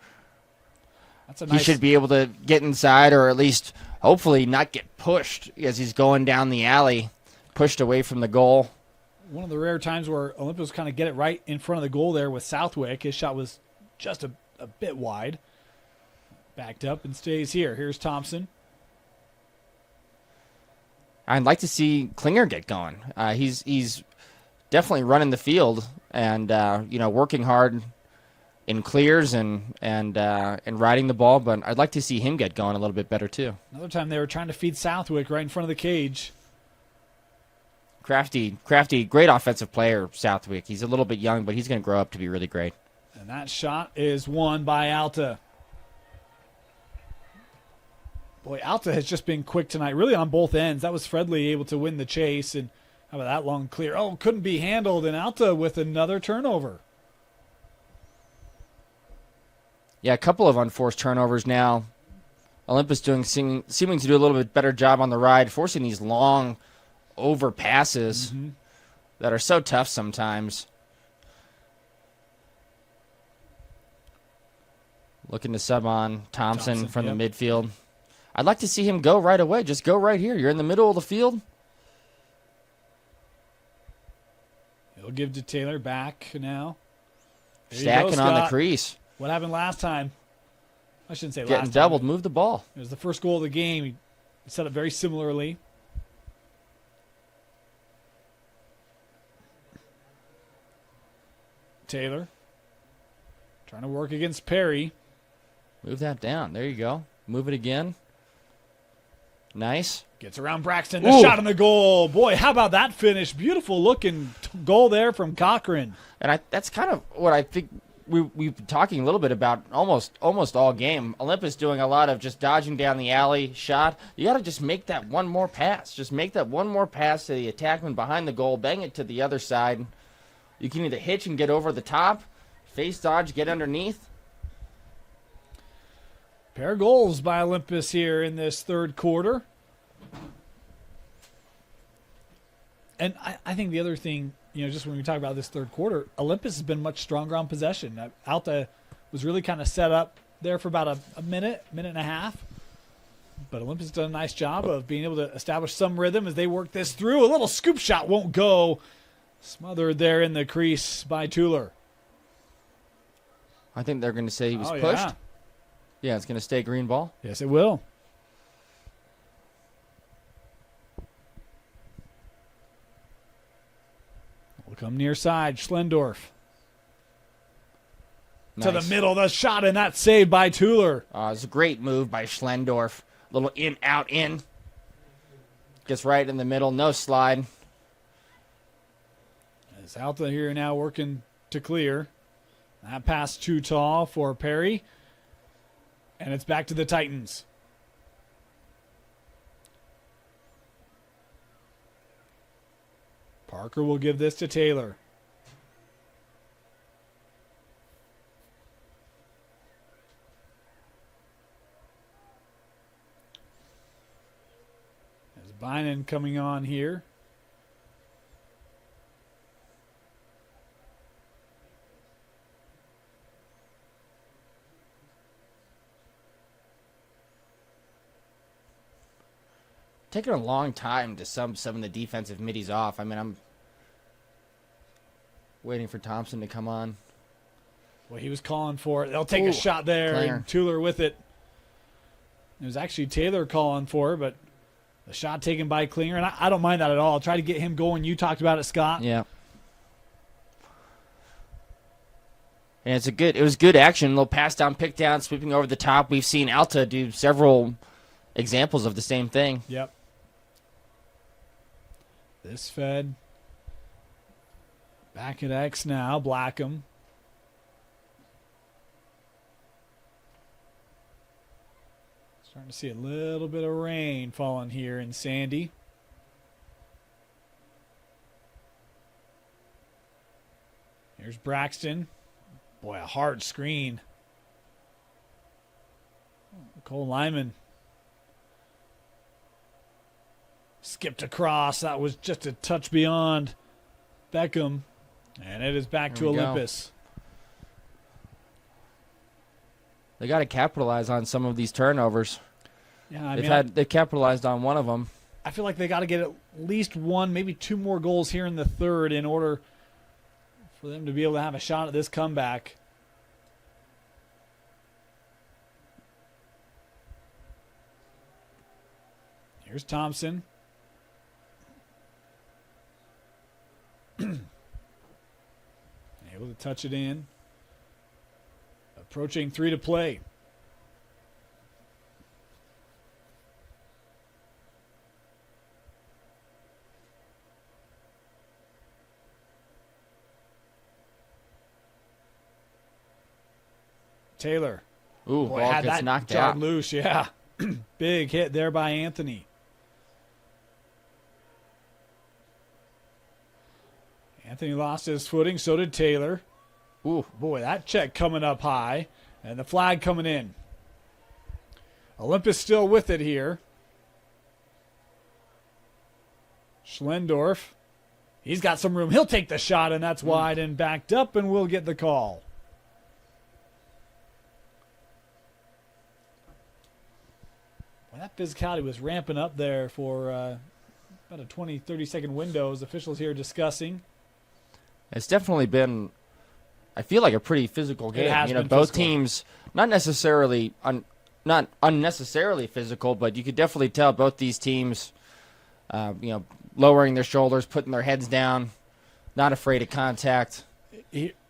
That's a He nice. should be able to get inside, or at least hopefully not get pushed as he's going down the alley, pushed away from the goal. One of the rare times where Olympus kind of get it right in front of the goal there with Southwick. His shot was just a bit wide. Backed up and stays here. Here's Thompson. I'd like to see Klinger get going. He's definitely running the field and working hard in clears and riding the ball, but I'd like to see him get going a little bit better too. Another time they were trying to feed Southwick right in front of the cage. Crafty, great offensive player, Southwick. He's a little bit young, but he's going to grow up to be really great. And that shot is won by Alta. Boy, Alta has just been quick tonight, really on both ends. That was Fredley able to win the chase, and how about that long clear? Oh, couldn't be handled, and Alta with another turnover. Yeah, a couple of unforced turnovers now. Olympus seeming to do a little bit better job on the ride, forcing these long over passes that are so tough sometimes. Looking to sub on Thompson from the midfield. I'd like to see him go right away. Just go right here. You're in the middle of the field. He'll give to Taylor back now. There you go, Stacking on the Scott. crease. What happened last time? I shouldn't say last Getting time. doubled. Move the ball. It was the first goal of the game. He set up very similarly. Taylor trying to work against Perry. Move that down. There you go. Move it again. Nice. Gets around Braxton. The shot on the goal. Boy, how about that finish? Beautiful looking goal there from Cochran. And that's kind of what I think we've been talking a little bit about almost all game. Olympus doing a lot of just dodging down the alley shot. You got to just make that one more pass. Just make that one more pass to the attackman behind the goal. Bang it to the other side. You can either hitch and get over the top, face dodge, get underneath. Pair of goals by Olympus here in this third quarter. And I think the other thing, just when we talk about this third quarter, Olympus has been much stronger on possession. Alta was really kind of set up there for about a minute and a half. But Olympus has done a nice job of being able to establish some rhythm as they work this through. A little scoop shot won't go. Smothered there in the crease by Tuller. I think they're going to say he was pushed. Yeah. Yeah, it's going to stay green ball. Yes, it will. Will come near side. Schlendorf. To the middle, the shot, and that's saved by Tuller. It's a great move by Schlendorf. Little in, out, in. Gets right in the middle. No slide. As Alta here now working to clear. That pass too tall for Perry. And it's back to the Titans. Parker will give this to Taylor. There's Bynum coming on here. Taking a long time to sub some of the defensive middies off. I mean, I'm waiting for Thompson to come on. Well, he was calling for it. They'll take a shot there, Klinger. and Tuller with it. It was actually Taylor calling for it, but the shot taken by Klinger, and I don't mind that at all. I'll try to get him going. You talked about it, Scott. Yeah. And it was good action. A little pass down, pick down, sweeping over the top. We've seen Alta do several examples of the same thing. Yep. This fed. Back at X now. Blackham. Starting to see a little bit of rain falling here in Sandy. Here's Braxton. Boy, a hard screen. Cole Lyman skipped across. That was just a touch beyond Beckham. And it is back to There we go. Olympus. They got to capitalize on some of these turnovers. Yeah, I mean, They've capitalized on one of them. I feel like they got to get at least one, maybe two more goals here in the third in order for them to be able to have a shot at this comeback. Here's Thompson. Able to touch it in. Approaching 3 to play. Taylor. Ooh, Boy, ball had gets that knocked jarred out. loose, yeah. Big hit there by Anthony. Anthony lost his footing, so did Taylor. Ooh, Boy, that check coming up high, and the flag coming in. Olympus still with it here. Schlendorf. He's got some room. He'll take the shot, and that's wide and backed up, and we'll get the call. Well, that physicality was ramping up there for about a 20, 30-second window as officials here discussing. it's definitely been, I feel like, a pretty physical game. has You know, been both physical. teams not necessarily not unnecessarily physical, but you could definitely tell both these teams, lowering their shoulders, putting their heads down, not afraid of contact.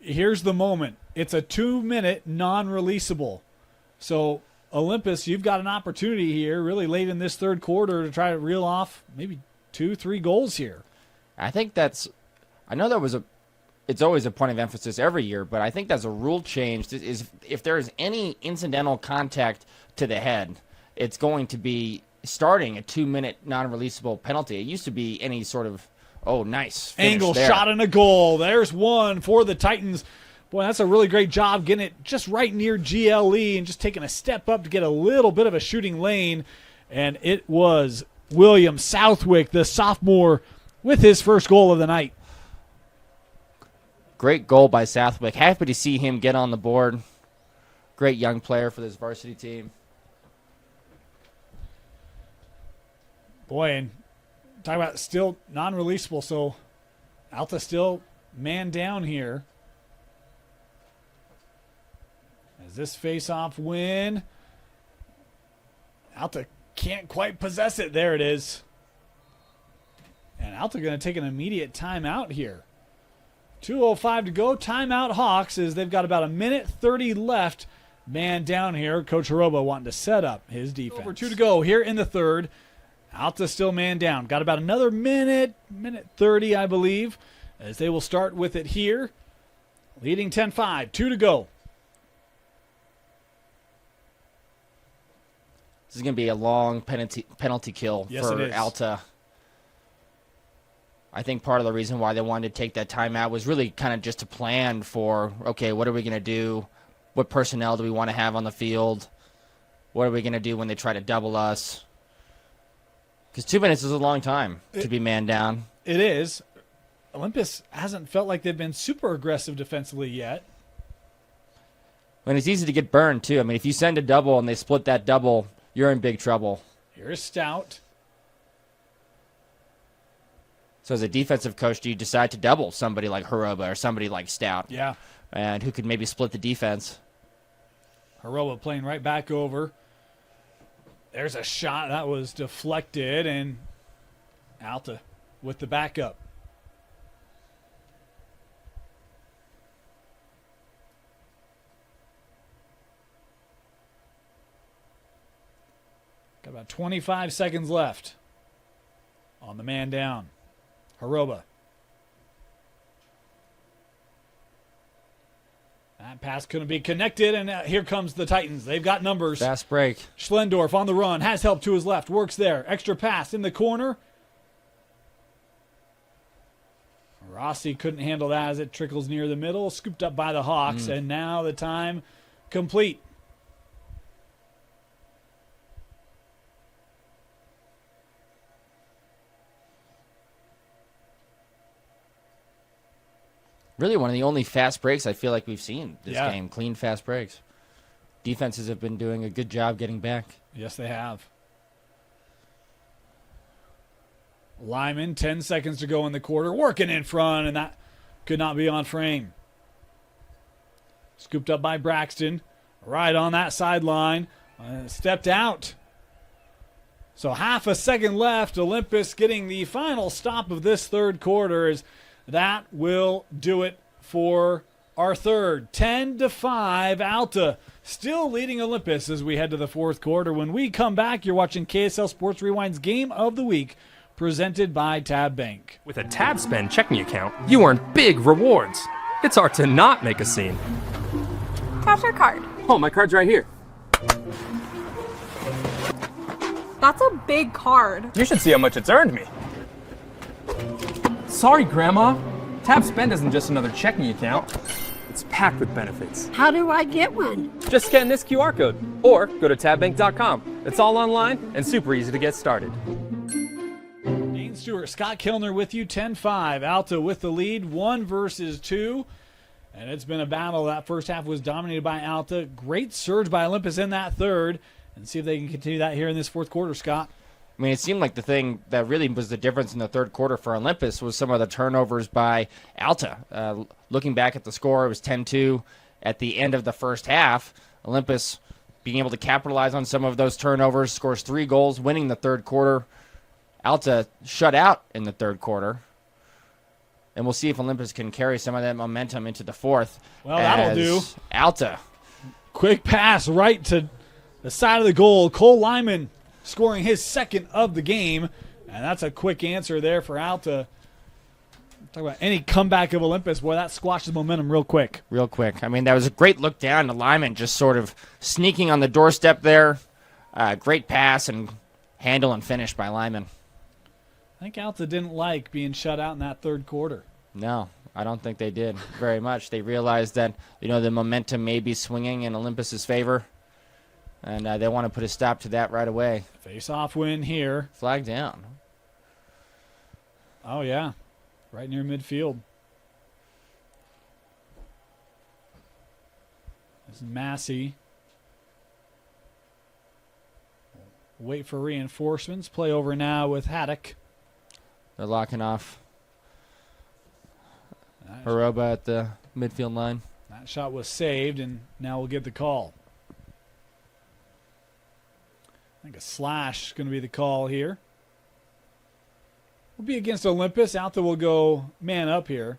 Here's the moment. It's a 2-minute non-releasable. So, Olympus, you've got an opportunity here really late in this third quarter to try to reel off maybe 2-3 goals here. I think I know that was it's always a point of emphasis every year, but I think that's a rule change. Is if there is any incidental contact to the head, it's going to be starting a 2-minute non-releasable penalty. It used to be any sort of, nice finish Angle there. shot and a goal. There's one for the Titans. Boy, that's a really great job getting it just right near GLE and just taking a step up to get a little bit of a shooting lane. And it was William Southwick, the sophomore, with his first goal of the night. Great goal by Southwick. Happy to see him get on the board. Great young player for this varsity team. Boy, and talk about still non-releasable, so Alta still man down here. As this face-off win, Alta can't quite possess it. There it is. And Alta going to take an immediate timeout here. 2:05 to go. Timeout Hawks as they've got about 1:30 left. Man down here. Coach Hiroba wanting to set up his defense. Over 2 to go here in the third. Alta still man down. Got about another minute 30, I believe, as they will start with it here. Leading 10-5. 2 to go. This is going to be a long penalty kill Yes, for it is. Alta. I think part of the reason why they wanted to take that timeout was really kind of just to plan for, okay, what are we going to do? What personnel do we want to have on the field? What are we going to do when they try to double us? Because 2 minutes is a long time to be man down. It is. Olympus hasn't felt like they've been super aggressive defensively yet. And it's easy to get burned, too. I mean, if you send a double and they split that double, you're in big trouble. Here's Stout. So as a defensive coach, do you decide to double somebody like Hiroba or somebody like Stout? Yeah. And who could maybe split the defense? Hiroba playing right back over. There's a shot that was deflected, and Alta with the backup. Got about 25 seconds left on the man down. Hiroba. That pass couldn't be connected, and here comes the Titans. They've got numbers. Fast break. Schlendorf on the run, has help to his left, works there. Extra pass in the corner. Rossi couldn't handle that as it trickles near the middle, scooped up by the Hawks, and now the time complete. Really one of the only fast breaks I feel like we've seen this Yeah. game. Clean, fast breaks. Defenses have been doing a good job getting back. Yes, they have. Lyman, 10 seconds to go in the quarter, working in front, and that could not be on frame. Scooped up by Braxton, right on that sideline, stepped out. So half a second left. Olympus getting the final stop of this third quarter. Is that will do it for our third. 10-5, Alta still leading Olympus as we head to the fourth quarter. When we come back, you're watching KSL Sports Rewind's Game of the Week, presented by Tab Bank. With a Tab Spend checking account, you earn big rewards. It's hard to not make a scene. Cash or card? Oh, my card's right here. That's a big card. You should see how much it's earned me. Sorry, Grandma. Tab Spend isn't just another checking account. It's packed with benefits. How do I get one? Just scan this QR code or go to tabbank.com. It's all online and super easy to get started. Dean Stewart, Scott Kilner with you, 10-5. Alta with the lead, 1 versus 2. And it's been a battle. That first half was dominated by Alta. Great surge by Olympus in that third. And see if they can continue that here in this fourth quarter, Scott. I mean, it seemed like the thing that really was the difference in the third quarter for Olympus was some of the turnovers by Alta. Looking back at the score, it was 10-2 at the end of the first half. Olympus being able to capitalize on some of those turnovers, scores 3 goals, winning the third quarter. Alta shut out in the third quarter. And we'll see if Olympus can carry some of that momentum into the fourth. Well, that'll do. Alta. Quick pass right to the side of the goal. Cole Lyman scoring his second of the game. And that's a quick answer there for Alta. Talk about any comeback of Olympus. Boy, that squashes momentum real quick. Real quick. I mean, that was a great look down to Lyman, just sort of sneaking on the doorstep there. Great pass and handle and finish by Lyman. I think Alta didn't like being shut out in that third quarter. No, I don't think they did very much. They realized that, the momentum may be swinging in Olympus's favor, and they want to put a stop to that right away. Face-off win here. Flag down. Oh, yeah. Right near midfield. This is Massey. Wait for reinforcements. Play over now with Haddock. They're locking off Haroba at the midfield line. That shot was saved, and now we'll get the call. I think a slash is going to be the call here. Will be against Olympus. Alta will go man up here.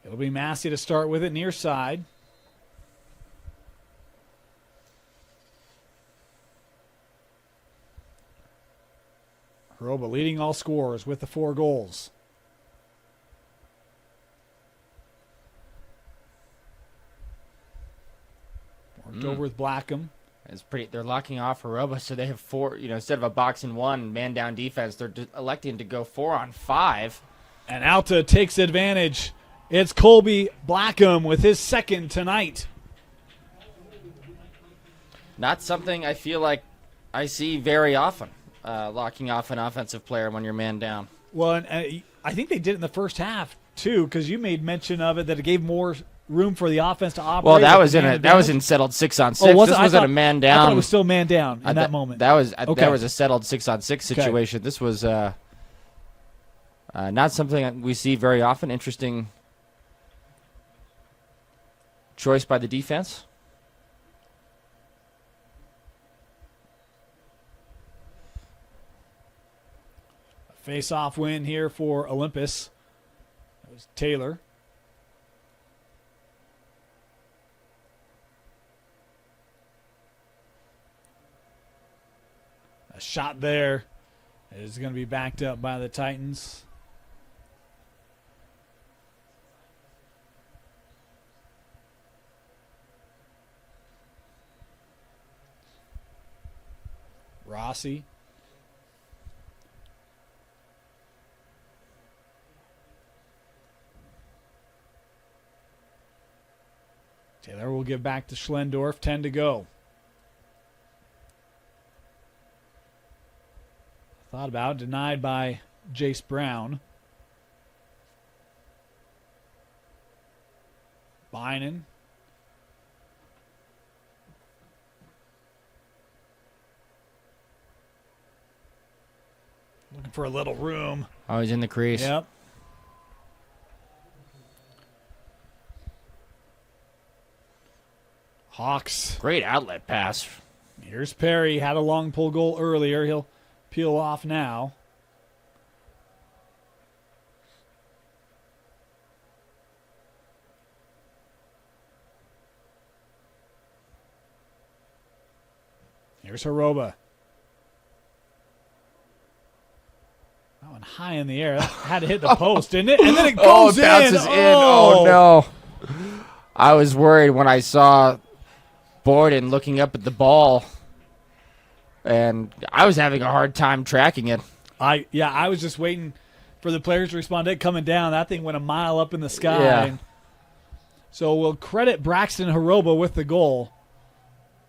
It'll be Massey to start with it, near side. Haroba leading all scorers with the 4 goals. Worked over with Blackham. They're locking off Haroba, so they have 4. Instead of a box and 1 man down defense, they're electing to go 4-on-5. And Alta takes advantage. It's Colby Blackham with his second tonight. Not something I feel like I see very often, locking off an offensive player when you're man down. Well, and I think they did it in the first half, too, because you made mention of it, that it gave more room for the offense to operate. Well, that was in settled 6-on-6. Oh, was it? This wasn't a man down. I thought it was still man down in that moment. That was Okay. that was a settled 6-on-6 situation. Okay. This was not something we see very often. Interesting choice by the defense. Face-off win here for Olympus. That was Taylor. A shot there is going to be backed up by the Titans. Rossi. give back to Schlendorf. 10 to go. Thought about it, denied by Jace Brown. Binen. Looking for a little room. Oh, he's in the crease. Yep. Hawks. Great outlet pass. Here's Perry. Had a long pull goal earlier. He'll peel off now. Here's Haroba. That one high in the air. That had to hit the post, didn't it? And then it goes bounces in. in. Oh, no. I was worried when I saw Borden looking up at the ball, and I was having a hard time tracking it. I was just waiting for the players to respond. It coming down. That thing went a mile up in the sky. Yeah. So we'll credit Braxton Haroba with the goal.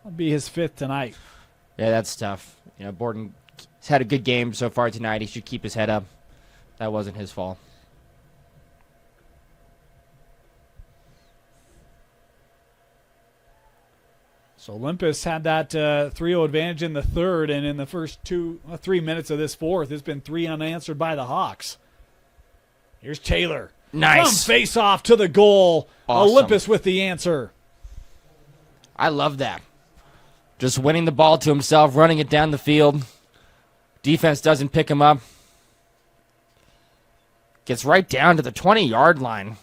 That'll be his 5th tonight. Yeah, that's tough. You know, Borden's had a good game so far tonight. He should keep his head up. That wasn't his fault. So Olympus had that 3-0 advantage in the third, and in the first 3 minutes of this fourth, it's been 3 unanswered by the Hawks. Here's Taylor. Nice. From face-off to the goal. Awesome. Olympus with the answer. I love that. Just winning the ball to himself, running it down the field. Defense doesn't pick him up. Gets right down to the 20-yard line.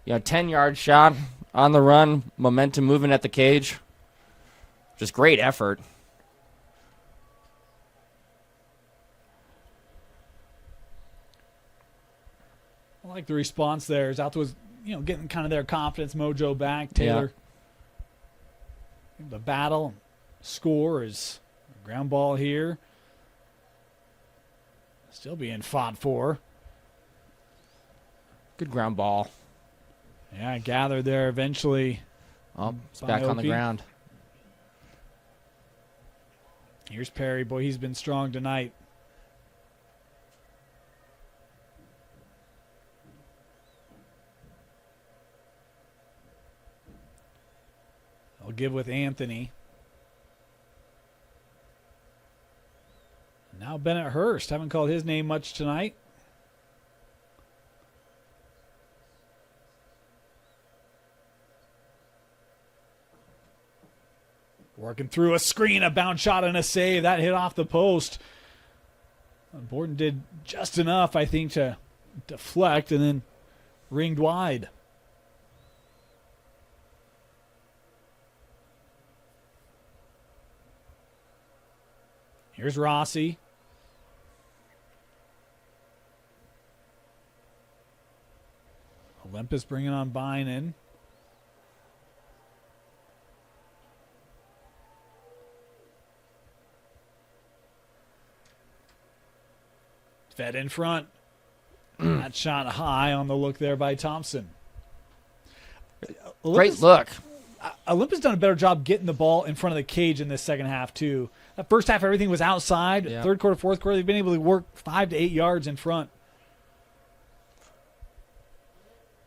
10-yard shot on the run, momentum moving at the cage. Just great effort. I like the response there. As Alta was, getting kind of their confidence mojo back. Taylor, the battle, score is a ground ball here. Still being fought for. Good ground ball. Yeah, gathered there eventually. Oh, it's back on the Opie. ground. Here's Perry. Boy, he's been strong tonight. I'll give with Anthony. Now Bennett Hurst. Haven't called his name much tonight. Working through a screen, a bounce shot and a save. That hit off the post. Borden did just enough, I think, to deflect and then ringed wide. Here's Rossi. Olympus bringing on Binen. Fed in front. That shot high on the look there by Thompson. Great look. Olympus done a better job getting the ball in front of the cage in this second half, too. That first half, everything was outside. Yeah. Third quarter, fourth quarter, they've been able to work 5 to 8 yards in front.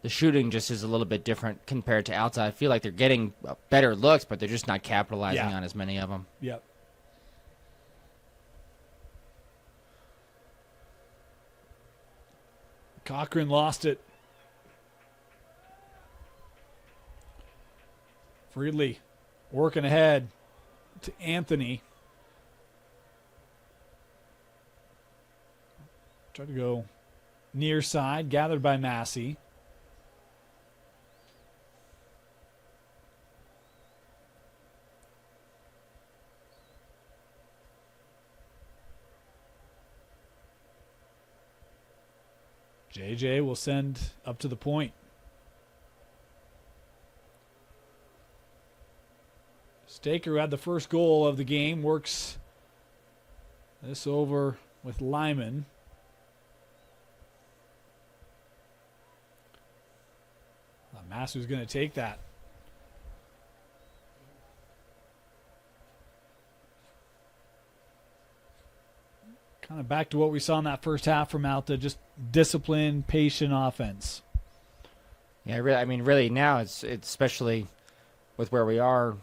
The shooting just is a little bit different compared to outside. I feel like they're getting better looks, but they're just not capitalizing on as many of them. Yep. Cochran lost it. Freely working ahead to Anthony. Try to go near side, gathered by Massey. JJ will send up to the point. Staker, who had the first goal of the game, works this over with Lyman. Massu's going to take that. Kind of back to what we saw in that first half from Alta, just disciplined, patient offense. Yeah, really now it's especially with where we are,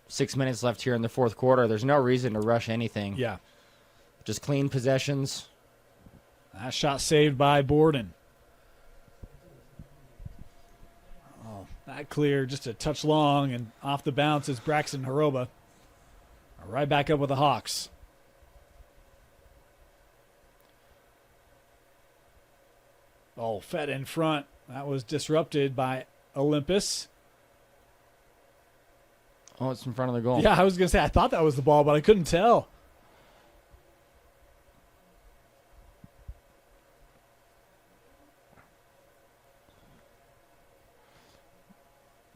6 minutes left here in the fourth quarter. There's no reason to rush anything. Yeah. Just clean possessions. That shot saved by Borden. Oh, that clear, just a touch long, and off the bounce is Braxton Haroba. Right back up with the Hawks. Oh, fed in front. That was disrupted by Olympus. Oh, it's in front of the goal. Yeah, I was going to say, I thought that was the ball, but I couldn't tell.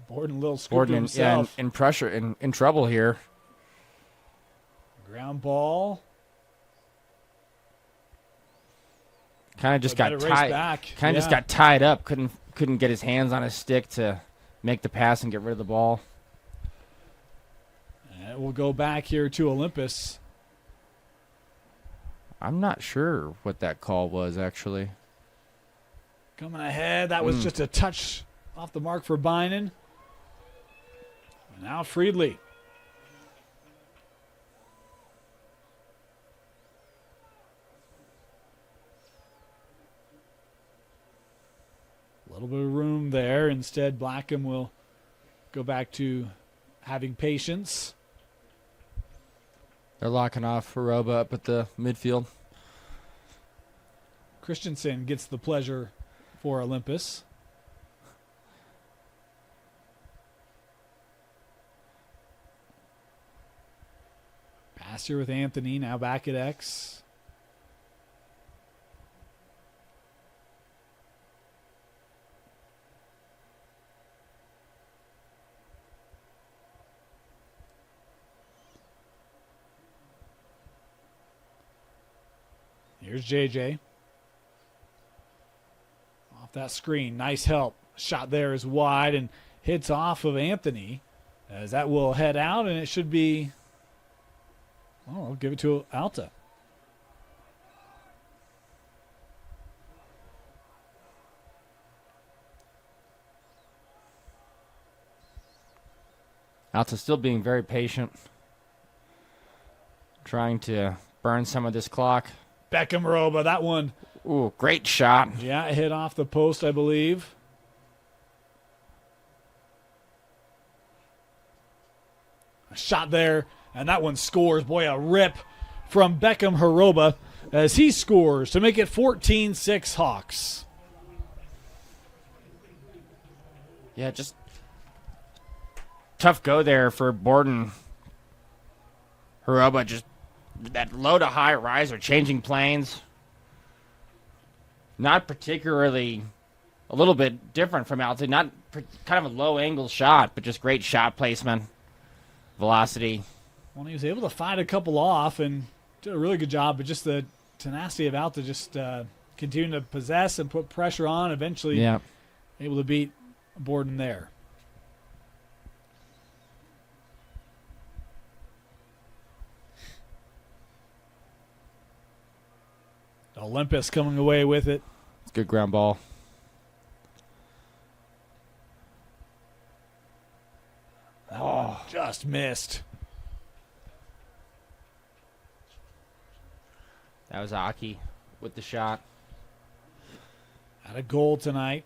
Borden a little scoop to himself. In pressure, in trouble here. Ground ball. Kind of just got tied. Just got tied up. Couldn't get his hands on his stick to make the pass and get rid of the ball. And we'll go back here to Olympus. I'm not sure what that call was actually. Coming ahead, that was just a touch off the mark for Bynan. Now Friedley. A little bit of room there. Instead, Blackham will go back to having patience. They're locking off Haroba up at the midfield. Christensen gets the pleasure for Olympus. Pass here with Anthony, now back at X. Here's JJ. Off that screen. Nice help. Shot there is wide and hits off of Anthony. As that will head out, and it should be... Oh, I'll give it to Alta. Alta still being very patient. Trying to burn some of this clock. Beckham Roba, that one. Ooh, great shot. Yeah, it hit off the post, I believe. A shot there, and that one scores. Boy, a rip from Beckham Haroba as he scores to make it 14-6 Hawks. Yeah, just tough go there for Borden. Haroba just that low to high riser, changing planes. Not particularly, a little bit different from Alta. Not kind of a low angle shot, but just great shot placement, velocity. Well, he was able to fight a couple off and did a really good job, but just the tenacity of Alta just continuing to possess and put pressure on, eventually able to beat Borden there. Olympus coming away with it. It's a good ground ball. Oh, just missed. That was Aki with the shot. Had a goal tonight.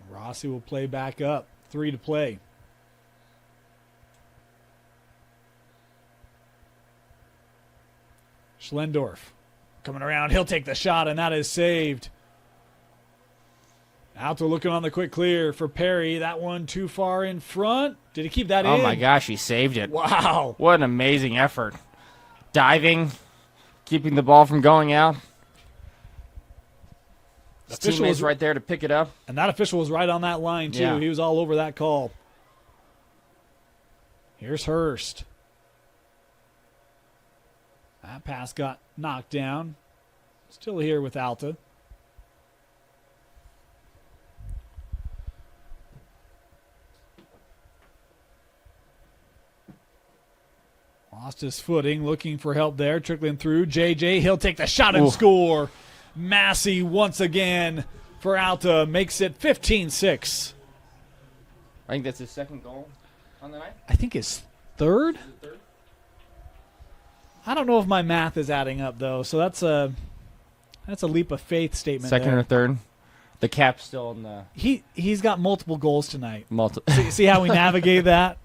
Rossi will play back up. 3 to play. Schlendorf coming around. He'll take the shot, and that is saved. Alta looking on the quick clear for Perry. That one too far in front. Did he keep that in? Oh, my gosh, he saved it. Wow. What an amazing effort. Diving, keeping the ball from going out. His teammate's right there to pick it up. And that official was right on that line, too. Yeah. He was all over that call. Here's Hurst. That pass got knocked down. Still here with Alta. Lost his footing, looking for help there, trickling through. JJ, he'll take the shot and score. Massey once again for Alta, makes it 15-6. I think that's his second goal on the night. I think his third? I don't know if my math is adding up, though, so that's a leap of faith statement. Second there. or third? The cap's still in the... He's got multiple goals tonight. See how we navigate that?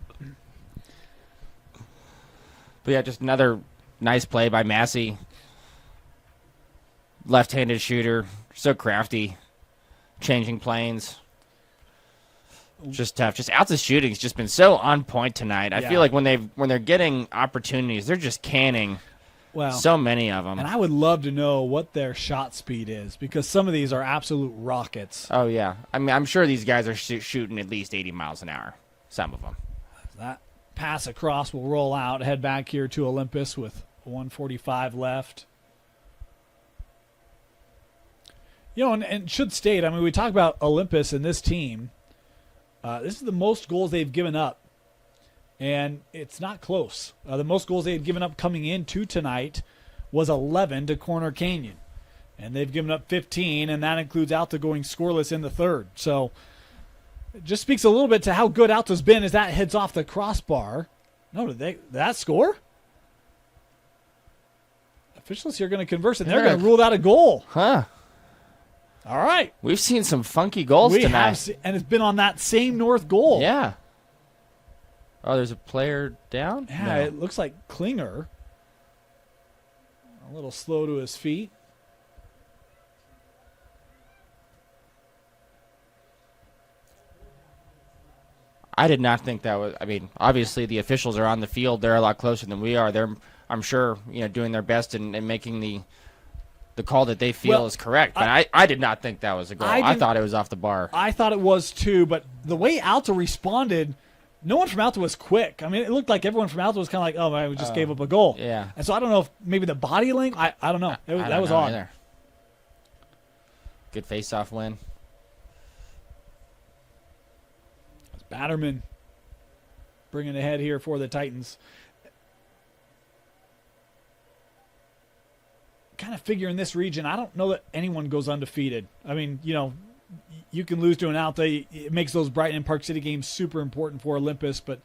But yeah, just another nice play by Massey. Left-handed shooter, so crafty, changing planes. Just tough. Just Alta's shooting's just been so on point tonight. I feel like when they're getting opportunities, they're just canning. So many of them. And I would love to know what their shot speed is, because some of these are absolute rockets. Oh yeah, I mean I'm sure these guys are shooting at least 80 miles an hour. Some of them. That pass across will roll out, head back here to Olympus with 1:45 left. You know, and should state, I mean, we talk about Olympus and this team. This is the most goals they've given up, and it's not close. The most goals they had given up coming into tonight was 11 to Corner Canyon, and they've given up 15, and that includes Alta going scoreless in the third. So it just speaks a little bit to how good Alta's been as that heads off the crossbar. No, did that score? Officials here are going to converse, and they're going to rule that a goal. Huh. All right. We've seen some funky goals tonight. And it's been on that same north goal. Yeah. Oh, there's a player down? Yeah, No. It looks like Klinger. A little slow to his feet. I did not think that was. I mean, obviously the officials are on the field. They're a lot closer than we are. They're, I'm sure, doing their best and making the call that they feel is correct. But I did not think that was a goal. I thought it was off the bar. I thought it was too, but the way Alta responded, no one from Alta was quick. I mean, it looked like everyone from Alta was kind of like, oh, man, we just gave up a goal. Yeah. And so I don't know if maybe the body length, I don't know. That was odd. Either. Good face-off win. Batterman bringing ahead here for the Titans. Kind of figure in this region, I don't know that anyone goes undefeated. I mean, you can lose to an Alta. It makes those Brighton and Park City games super important for Olympus, but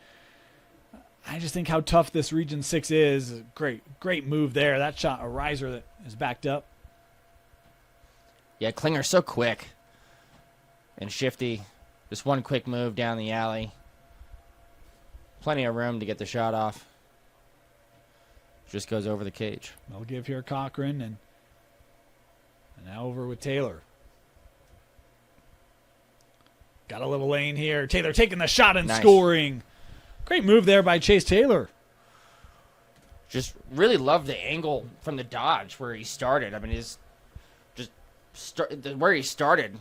I just think how tough this Region 6 is. Great move there. That shot, a riser that is backed up. Yeah, Klinger's so quick and shifty. Just one quick move down the alley. Plenty of room to get the shot off. Just goes over the cage. They'll give here Cochran, and now over with Taylor. Got a little lane here. Taylor taking the shot and scoring. Great move there by Chase Taylor. Just really love the angle from the dodge where he started. I mean, where he started,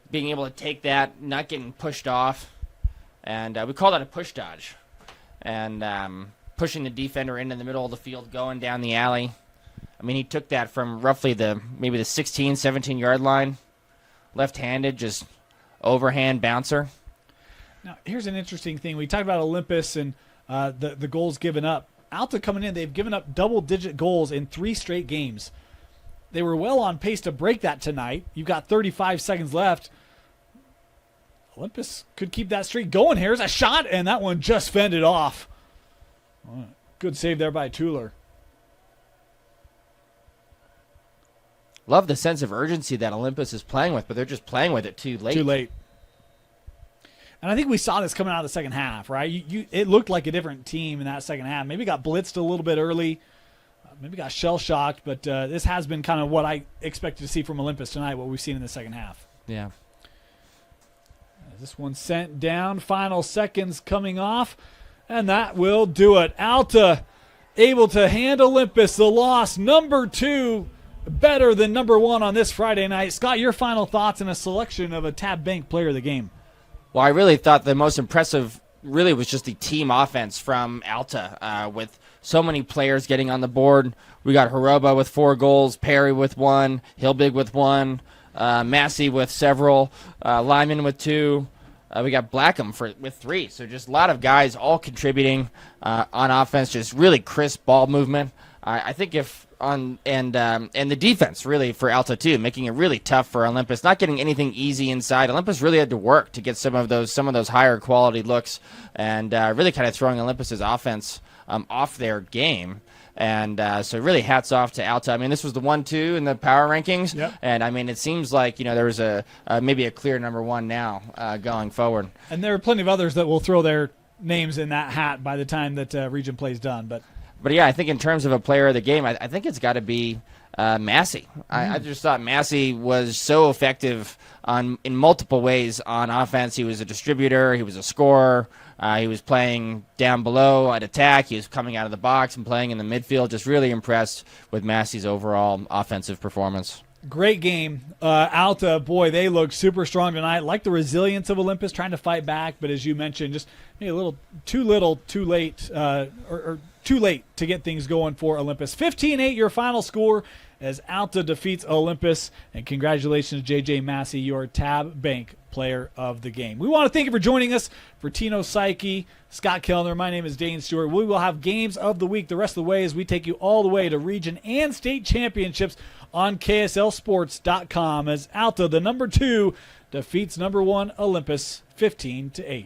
being able to take that, not getting pushed off, and we call that a push dodge, and pushing the defender into the middle of the field, going down the alley. I mean, he took that from roughly maybe the 16, 17-yard line, left-handed, just overhand bouncer. Now, here's an interesting thing. We talked about Olympus and the goals given up. Alta coming in, they've given up double-digit goals in 3 straight games. They were well on pace to break that tonight. You've got 35 seconds left. Olympus could keep that streak going. Here's a shot, and that one just fended off. Good save there by Tuller. Love the sense of urgency that Olympus is playing with, but they're just playing with it too late. Too late. And I think we saw this coming out of the second half, right? It looked like a different team in that second half. Maybe got blitzed a little bit early. Maybe got shell-shocked, but this has been kind of what I expected to see from Olympus tonight, what we've seen in the second half. Yeah. This one sent down. Final seconds coming off, and that will do it. Alta able to hand Olympus the loss. Number 2, better than number 1 on this Friday night. Scott, your final thoughts and a selection of a Tab Bank player of the game. Well, I really thought the most impressive really was just the team offense from Alta with so many players getting on the board. We got Horoba with 4 goals, Perry with 1, Hilbig with 1, Massey with several, Lyman with 2, We got Blackham with 3. So just a lot of guys all contributing on offense, just really crisp ball movement. I think and the defense really for Alta too, making it really tough for Olympus, not getting anything easy inside. Olympus really had to work to get some of those higher quality looks, and really kind of throwing Olympus's offense off their game. And so really hats off to Alta. I mean, this was the 1-2 in the power rankings. Yep. And, I mean, it seems like, there was maybe a clear number 1 now going forward. And there are plenty of others that will throw their names in that hat by the time that region play is done. But, yeah, I think in terms of a player of the game, I think it's got to be Massey. I just thought Massey was so effective in multiple ways on offense. He was a distributor. He was a scorer. He was playing down below at attack. He was coming out of the box and playing in the midfield. Just really impressed with Massey's overall offensive performance. Great game. Alta, boy, they look super strong tonight. Like the resilience of Olympus trying to fight back, but as you mentioned, just maybe a little, too late, or too late to get things going for Olympus. 15-8 your final score as Alta defeats Olympus. And congratulations, JJ Massey, your Tab Bank Player of the Game. We want to thank you for joining us. For Tino Psyche, Scott Kellner, my name is Dane Stewart. We will have games of the week the rest of the way as we take you all the way to region and state championships on KSLSports.com as Alta, the number 2, defeats number 1 Olympus 15-8.